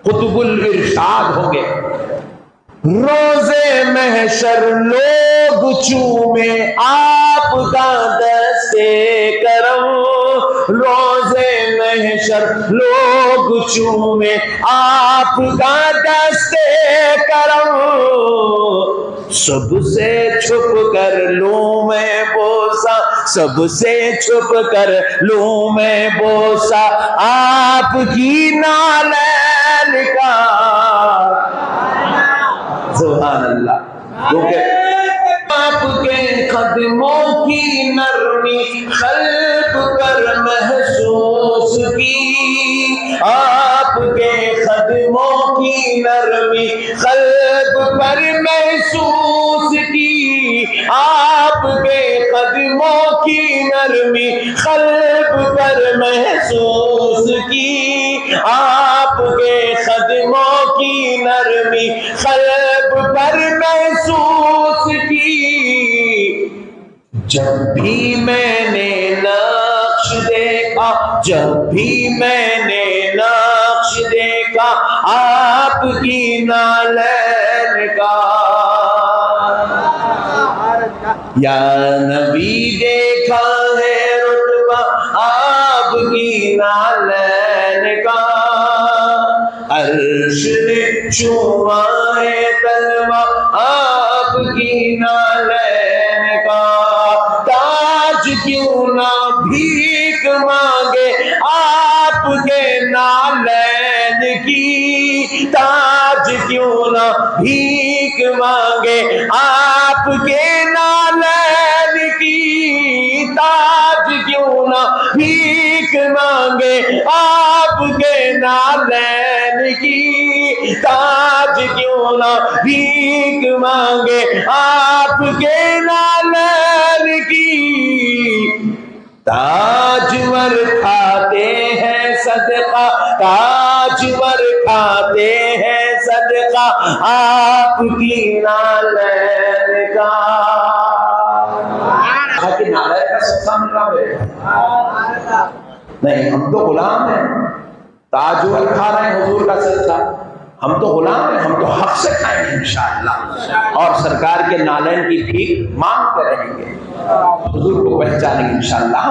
कुतुबुल इरशाद होंगे। रोज़े महशर लोग चूमे आपका दस्ते करम, रोज़े महशर लोग चूमे आपका दस्ते करम, सबसे छुप कर लूं मैं बोसा, सबसे छुप कर लूं मैं बोसा आपकी नालैन का। सुभान अल्लाह। क्योंकि आपके कदमों की नरमी क़ल्ब पर महसूस की, आपके कदमों की नरमी क़ल्ब पर महसूस की, आपके कदमों की नरमी क़ल्ब पर महसूस की, आपके कदमों की नरमी क़ल्ब पर महसूस की। जब भी मैंने नक्श देखा, जब भी मैंने नक्श देखा आपकी नालैन का, या नबी देखा है रुतबा आपकी नालैन का, अर्श ने चूमा है तलवा आपकी नालैन का, ताज क्यों ना भीख मांगे आपके नालैन की, ताज क्यों ना भीख मांगे आपके नालैन की, ताज क्यों ना भीख मांगे आपके नालैन की, ताज क्यों ना भीख मांगे आपके नालैन की। ताजवर खाते हैं सदका, ताजवर खाते हैं सदका आपकी नालैन का। नालैन का सदका मिल रहा है नहीं, हम तो गुलाम हैं। ताजवर खा रहे हैं हुजूर का सदका, हम तो गुलाम हैं, हम तो हक से खाएंगे इंशाअल्लाह, और सरकार के नालैन की भीख मांगते रहेंगे। हुजूर को पहचानेंगे इंशाअल्लाह,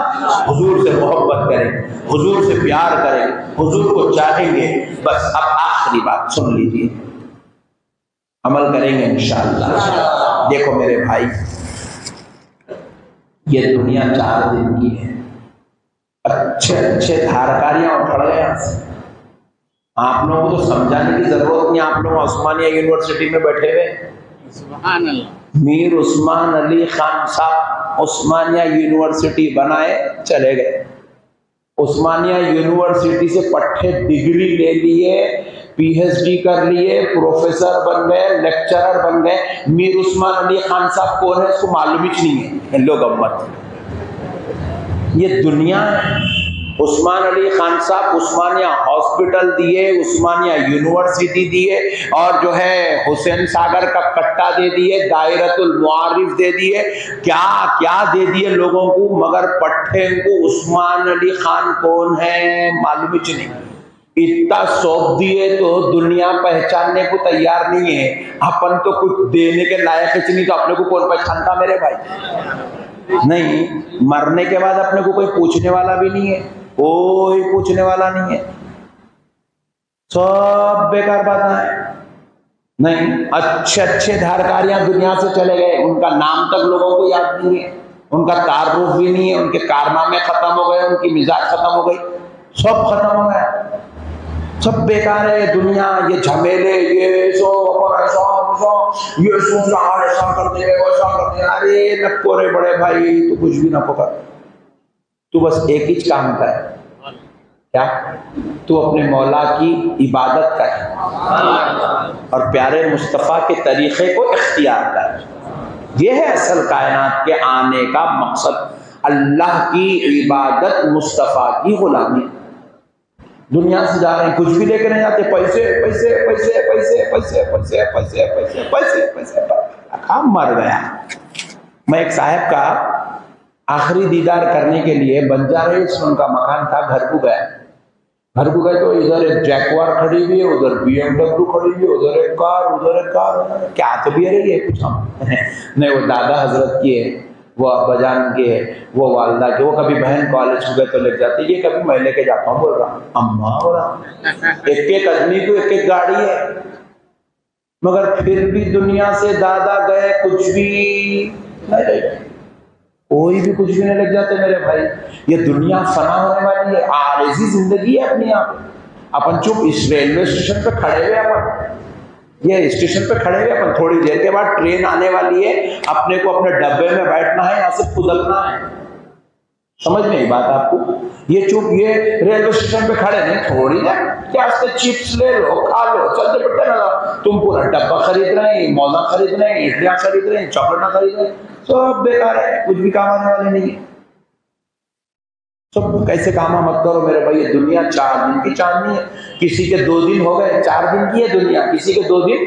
हुजूर से मोहब्बत करेंगे, हुजूर से प्यार करेंगे, हुजूर को चाहेंगे। बस अब आखिरी बात सुन लीजिए, अमल करेंगे इंशाअल्लाह। देखो मेरे भाई, ये दुनिया 4 दिन की है। अच्छे अच्छे धारकारियां उठड़ गए आपसे, आप लोगों को तो समझाने की जरूरत नहीं। आप लोग उस्मानिया यूनिवर्सिटी में बैठे हुए, मीर उस्मान अली खान साहब उस्मानिया यूनिवर्सिटी बनाए चले गए, उस्मानिया यूनिवर्सिटी से पट्टे डिग्री ले लिए, पीएचडी कर लिए, प्रोफेसर बन गए, लेक्चरर बन गए। मीर उस्मान अली खान साहब कौन है इसको मालूम ही नहीं है लोग अम्मत। ये दुनिया है। उस्मान अली खान साहब उस्मानिया हॉस्पिटल दिए, उस्मानिया यूनिवर्सिटी दिए, और जो है हुसैन सागर का कट्टा दे दिए, दायरतुल मुआरिफ दे दिए, क्या क्या दे दिए लोगों को, मगर पट्टे को उस्मान अली खान कौन है मालूम ही नहीं। इतना सौंप दिए तो दुनिया पहचानने को तैयार नहीं है। अपन तो कुछ देने के लायक ही नहीं, तो अपने को कौन पहचानता मेरे भाई? नहीं, मरने के बाद अपने को कोई पूछने वाला भी नहीं है, कोई पूछने वाला नहीं है, सब बेकार बातें हैं। नहीं, अच्छे अच्छे धारकारियां दुनिया से चले गए, उनका नाम तक लोगों को याद नहीं है, उनका तारुफ भी नहीं है, उनके कारनामे खत्म हो गए, उनकी मिजाज खत्म हो गई, सब खत्म हो गया, सब बेकार है दुनिया। ये झमेले, ये सो ये सोच रहा ऐसा कर दे वैसा कर दे, अरे नको रे बड़े भाई, तू कुछ भी ना पकड़, तू बस एक ही काम कर, क्या? तू अपने मौला की इबादत कर और प्यारे मुस्तफ़ा के तरीक़े को इख्तियार कर। ये है असल कायनात के आने का मकसद, अल्लाह की इबादत, मुस्तफ़ा की गुलामी। दुनिया से जा रहे हैं, कुछ भी लेकर नहीं जाते, पैसे पैसे पैसे पैसे पैसे पैसे पैसे पैसे पैसे पैसे, काम मर गया। मैं एक साहब का आखिरी दीदार करने के लिए बंजारे उनका मकान था, घर को गया। घर को गए तो इधर एक जैकवार खड़ी हुई है, उधर BMW खड़ी हुई है, उधर एक कार, उधर एक कार, क्या तो भी रही है कुछ हम नहीं, वो दादा हजरत की है, वो अब्बाजान के, वो वालदा के, वो कभी बहन कॉलेज हो गए तो लग जाती है, ये कभी मैं लेके जाता हूँ, बोल रहा अम्मा, बोला एक एक आदमी को एक एक गाड़ी है, मगर फिर भी दुनिया से दादा गए, कुछ भी नहीं रह गए, कोई भी कुछ भी नहीं लग जाते मेरे भाई। ये दुनिया फना होने वाली है, आरज़ी जिंदगी है अपनी। अपन चुप इस रेलवे स्टेशन पे खड़े हुए, अपन ये स्टेशन पे खड़े हुए, अपन थोड़ी देर के बाद ट्रेन आने वाली है, अपने को अपने डब्बे में बैठना है, यहाँ से खुदलना है। समझ में आई बात आपको? ये चुप ये रेलवे स्टेशन पे खड़े नहीं, थोड़ी ना क्या चिप्स ले लो, खा लो, चलते फिरते ना, तुम पूरा डब्बा खरीद रहे हैं, मौजा खरीद रहे हैं, इडलियां खरीद रहे हैं, चॉकलेट खरीद रहे हैं, सब बेकार है, कुछ भी काम आने वाले नहीं है। सब कैसे काम मत करो मेरे भाई। ये दुनिया 4 दिन की चांदनी है, किसी के 2 दिन हो गए, 4 दिन की है दुनिया, किसी के 2 दिन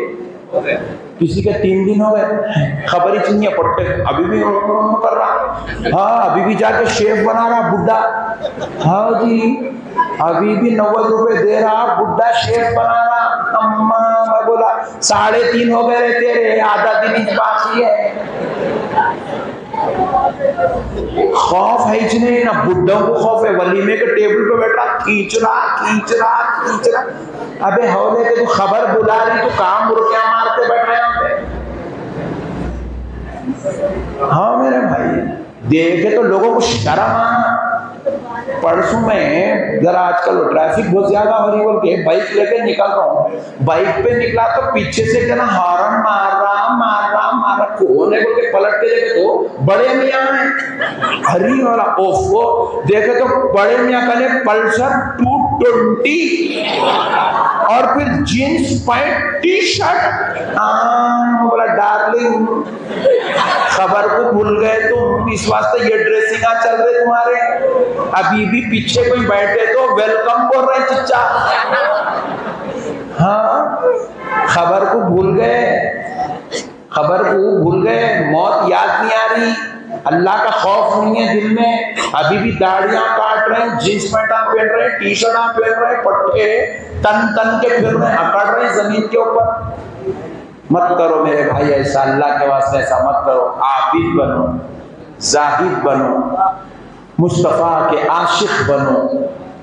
हो गए, किसी के 3 दिन हो गए, खबर ही नहीं है। पट्टे अभी भी कर रहा, हाँ अभी भी जाके शेफ बना रहा बुड्ढा, हाँ जी अभी भी 90 रुपए दे रहा बुड्ढा, शेफ बना रहा। अम्मा मैं बोला 3.5 हो गए तेरे, आधा दिन ही बाकी है। खौफ है ही नहीं ना, बुड्ढों को खौफ है, वलीमे के टेबल पे बैठ रहा, खींच रहा। अबे हौले के तू खबर बुला रही, तो काम मुर्गियां मारते बैठ रहे यहाँ पे। हाँ मेरे भाई, देखे तो लोगों को शर्म आना, परसों में जरा आजकल ट्रैफिक बहुत ज्यादा हो रही, बोल के बाइक लेके निकल रहा हूँ, बाइक पे निकला तो पीछे से क्या ना हॉर्न मार रहा। कौन है बोल के पलट के देखे तो बड़े मियाँ है, हरी वाला। ओफो, देखे तो बड़े मियाँ का पल्सर 220 और फिर जीन्स पैंट टी शर्ट। बोला डार्लिंग खबर को भूल गए तुम, इस वास्ते ये ड्रेसिंग चल रहे तुम्हारे। अभी भी पीछे कोई बैठे तो वेलकम बोल रहे चिच्चा। हाँ, खबर को भूल गए, खबर को भूल गए, मौत याद नहीं आ रही, अल्लाह का खौफ नहीं है दिल में। अभी भी दाढ़ियां काट रहे हैं, जींस पैंट पहन रहे हैं, टी शर्ट पहन रहे हैं, पट्टे तन तन के फिर रहे हैं, अकड़ रहे हैं जमीन के ऊपर। मत करो मेरे भाई ऐसा, अल्लाह के वास्ते ऐसा मत करो। आबिद बनो, जाहिद बनो, मुस्तफा के आशिक बनो,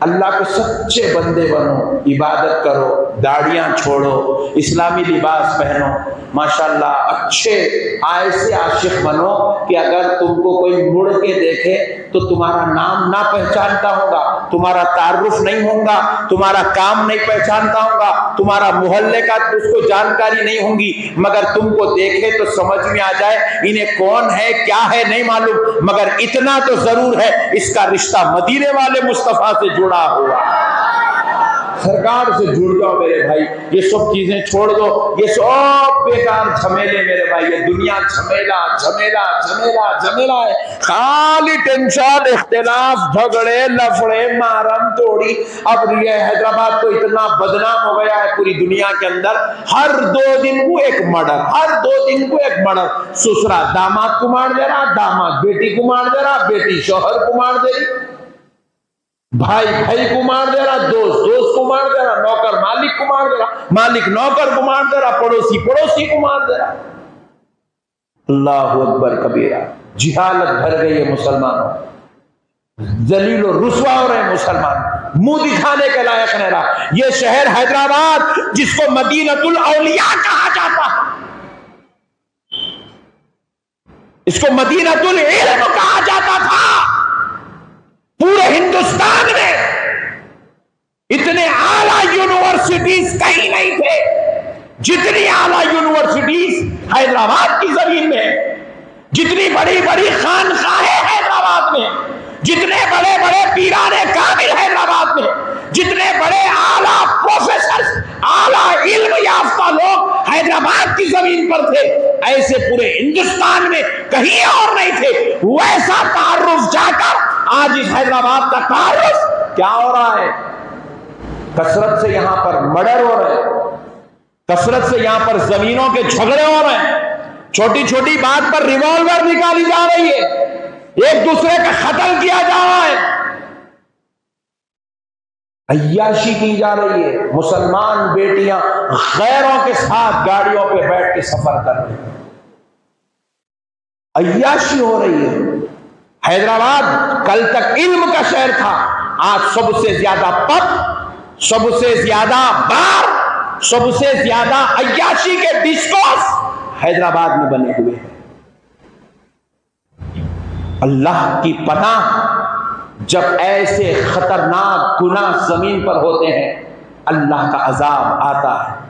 अल्लाह के सच्चे बंदे बनो, इबादत करो, दाढ़ियां छोड़ो, इस्लामी लिबास पहनो, माशाल्लाह अच्छे ऐसे आशिक बनो कि अगर तुमको कोई मुड़ के देखे तो तुम्हारा नाम ना पहचानता होगा, तुम्हारा तारुफ नहीं होगा, तुम्हारा काम नहीं पहचानता होगा, तुम्हारा मोहल्ले का उसको जानकारी नहीं होगी, मगर तुमको देखे तो समझ में आ जाए इन्हें कौन है क्या है नहीं मालूम, मगर इतना तो जरूर है इसका रिश्ता मदीने वाले मुस्तफा से जुड़ा हुआ। सरकार से जुड़ जाओ मेरे भाई, ये सब चीजें छोड़ दो, ये सब बेकार झमेले मेरे भाई। ये दुनिया झमेला झमेला झमेला झमेला है, खाली टेंशन, इख्तिलाफ, झगड़े, लफड़े, मारम तोड़ी। अब ये हैदराबाद तो इतना बदनाम हो गया है पूरी दुनिया के अंदर, हर 2 दिन को एक मर्डर, हर 2 दिन को एक मर्डर। ससुरा दामाद को मार दे रहा, दामाद बेटी को मार दे रहा, बेटी शौहर को मार दे रही, भाई भाई को मार दे रहा, दोस्त दोस्त को मार दे रहा, नौकर मालिक को मार दे रहा, मालिक नौकर को मार दे रहा, पड़ोसी पड़ोसी को मार दे रहा। अल्लाहु अकबर कबीरा। जिहालत भर गई है मुसलमानों, जलील और रुसवा हो रहे मुसलमान, मुंह दिखाने के लायक नहीं रहा। ये शहर हैदराबाद जिसको मदीनतुल औलिया कहा जाता है, इसको मदीनतुल इल्म कहा जाता था। पूरे हिंदुस्तान में इतने आला यूनिवर्सिटीज कहीं नहीं थे जितनी आला यूनिवर्सिटीज हैदराबाद की जमीन में, जितनी बड़ी बड़ी खानकाहें हैदराबाद में, जितने बड़े बड़े पीराने कामिल हैदराबाद में, जितने बड़े आला प्रोफेसर, आला इल्म याफ्ता लोग हैदराबाद की जमीन पर थे, ऐसे पूरे हिंदुस्तान में कहीं और नहीं थे। वैसा तारुफ जाकर आज इस हैदराबाद का तारुफ क्या हो रहा है? कसरत से यहां पर मर्डर हो रहे हैं, कसरत से यहां पर जमीनों के झगड़े हो रहे हैं, छोटी छोटी बात पर रिवॉल्वर निकाली जा रही है, एक दूसरे का कत्ल किया जा रहा है, अय्याशी की जा रही है। मुसलमान बेटियां गैरों के साथ गाड़ियों पे बैठ के सफर कर रही हैं, अय्याशी हो रही है। हैदराबाद कल तक इल्म का शहर था, आज सबसे ज्यादा पब, सबसे ज्यादा बार, सबसे ज्यादा अय्याशी के डिस्कोर्स हैदराबाद में बने हुए हैं। अल्लाह की पनाह, जब ऐसे खतरनाक गुनाह जमीन पर होते हैं अल्लाह का अजाब आता है,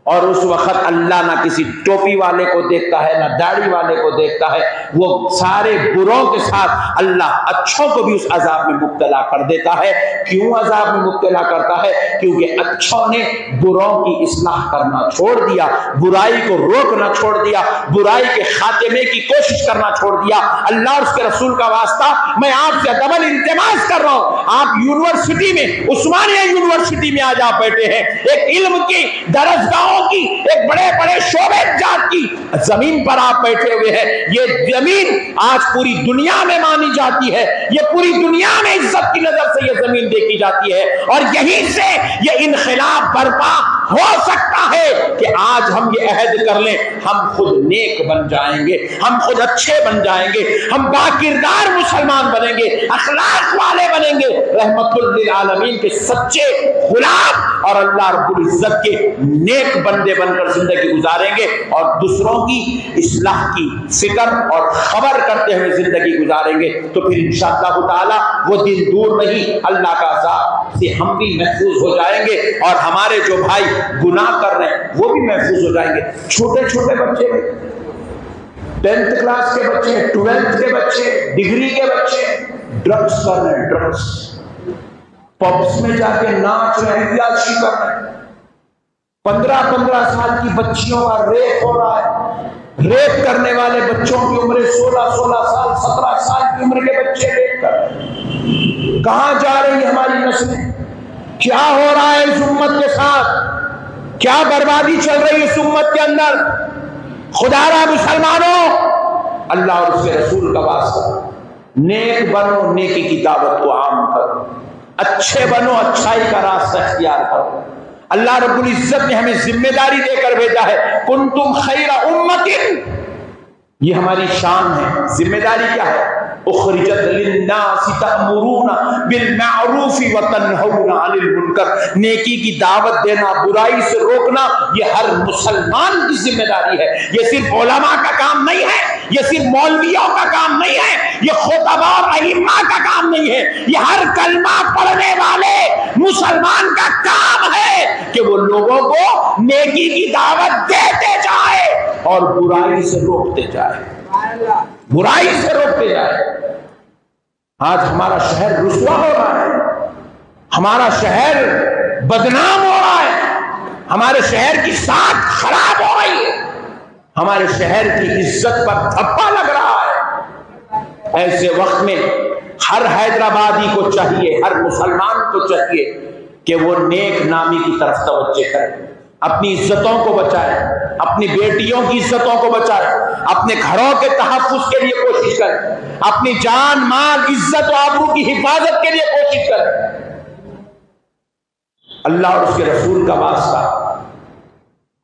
और उस वक्त अल्लाह ना किसी टोपी वाले को देखता है ना दाढ़ी वाले को देखता है, वो सारे बुरों के साथ अल्लाह अच्छों को भी उस अजाब में मुब्तला कर देता है। क्यों अजाब में मुब्तला करता है? क्योंकि अच्छों ने बुरों की इस्लाह करना छोड़ दिया, बुराई को रोकना छोड़ दिया, बुराई के खात्मे की कोशिश करना छोड़ दिया। अल्लाह और उसके रसूल का वास्ता मैं आपसे डबल इल्तिमास कर रहा हूं, आप यूनिवर्सिटी में, उस्मानिया यूनिवर्सिटी में आज आप बैठे हैं, एक इल्म की दरसगाहों की, एक बड़े बड़े शोबे जात की जमीन पर आप बैठे हुए हैं। ये जमीन आज पूरी दुनिया में मानी जाती है, ये पूरी दुनिया में इज्जत की नजर से ये जमीन देखी जाती है, और यहीं से ये इनखिलाफ बर्पा हो सकता है कि आज हम ये अहद कर लें, हम खुद नेक बन जाएंगे, हम खुद अच्छे बन जाएंगे, हम बाकिरदार मुसलमान बनेंगे, अखलाक वाले बनेंगे, रहमतुल लिल आलमीन के सच्चे गुलाम और अल्लाह रब्बुल इज्जत के नेक बंदे बनकर जिंदगी गुजारेंगे और दूसरों की इस्लाह की फिक्र और खबर करते हुए जिंदगी गुजारेंगे। तो फिर इंशाअल्लाह ताला वो दिन दूर नहीं, अल्लाह का अज़ाब से हम भी महफूज हो जाएंगे और हमारे जो भाई गुनाह कर रहे हैं वो भी महफूज हो जाएंगे। छोटे छोटे बच्चे, 10th क्लास के बच्चे, 12th के बच्चे, डिग्री के बच्चे ड्रग्स कर रहे हैं, ड्रग्स पब्स में जाके नाच रहे हैं, याशी कर रहे हैं। 15-15 साल की बच्चियों का रेप हो रहा है। रेप करने वाले बच्चों की उम्र 16-16 साल, 17 साल की उम्र के बच्चे रेप कर रहे हैं। कहां जा रही है हमारी नस्लें? क्या हो रहा है इस उम्मत के साथ? क्या बर्बादी चल रही है इस उम्मत के अंदर? खुदारा मुसलमानों, अल्लाह और उसके रसूल का वास्ता, नेक बनो, नेकी की दावत को आम करो, अच्छे बनो, अच्छाई का रास्ता इख्तियार करो। अल्लाह रब्बुल इज्जत ने हमें जिम्मेदारी देकर भेजा है, कुंतुम खैरा उम्मतिन, ये हमारी शान है। जिम्मेदारी क्या है? उखरिजत लिन्नासी तअमुरूना बिल मारूफी व तन्हौना अनिल मुनकर, नेकी की दावत देना, बुराई से रोकना, ये हर मुसलमान की जिम्मेदारी है। ये सिर्फ उलमा का काम नहीं है, ये सिर्फ मौलवियों का काम नहीं है, ये खुतबा और अइम्मा का काम नहीं है, ये हर कलमा पढ़ने वाले मुसलमान का काम है कि वो लोगों को नेकी की दावत देते जाए और बुराई से रोकते जाए, बुराई से रोकते जाए। आज हमारा शहर रुसवा हो रहा है, हमारा शहर बदनाम हो रहा है, हमारे शहर की साख खराब हो रही है, हमारे शहर की इज्जत पर धब्बा लग रहा है। ऐसे वक्त में हर हैदराबादी को चाहिए, हर मुसलमान को चाहिए कि वो नेक नामी की तरफ तवज्जो करे, अपनी इज्जतों को बचाए, अपनी बेटियों की इज्जतों को बचाए, अपने घरों के तहफ्फुज के लिए कोशिश करें, अपनी जान माल इज्जत और आबरू की हिफाजत के लिए कोशिश करें। अल्लाह और उसके रसूल का वास्ता,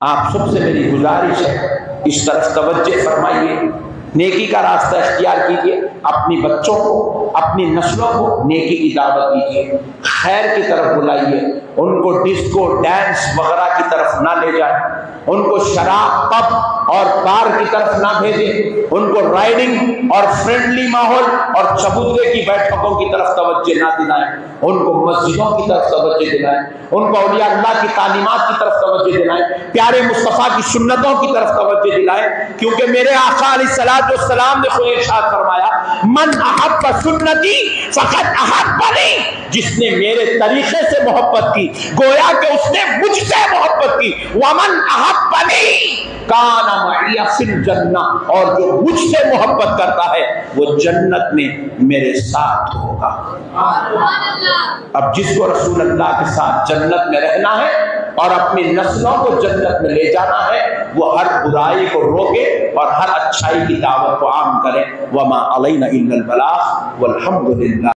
आप सबसे मेरी गुजारिश है, इस तरफ तवज्जो फरमाइए, नेकी का रास्ता इख्तियार कीजिए, अपनी बच्चों को, अपनी नस्लों को नेकी की दावत दीजिए, खैर की तरफ बुलाइए, उनको डिस्को डांस वगैरह की तरफ ना ले जाए, उनको शराब पब और बार की तरफ ना भेजें, उनको राइडिंग और फ्रेंडली माहौल और चबूतरे की बैठकों की तरफ तवज्जो ना दिलाएं, उनको मस्जिदों की तरफ तवज्जो दिलाएं, उनको औलिया अल्लाह की तालीमात की तरफ तवज्जो दिलाएं, प्यारे मुस्तफ़ा की सुन्नतों की तरफ तवज्जो दिलाएं। क्योंकि मेरे आका अलैहिस्सलाम ने खुद इरशाद फरमाया, मन अहब्ब सुन्नती फ़क़द अहब्बनी, जिसने मेरे तरीके से मोहब्बत की गोया कि उसने मुझसे मोहब्बत की, वमन अहब्बनी काना मइया फिल जन्ना, और जो मुझसे मोहब्बत करता है वो जन्नत में मेरे साथ होगा। अब जिसको रसूल अल्लाह के साथ जन्नत में रहना है और अपनी नस्लों को जन्नत में ले जाना है, वो हर बुराई को रोके और हर अच्छाई की दावत को आम करे। वमा अलैना इल्लल बलाग वल्हम्दुलिल्लाह।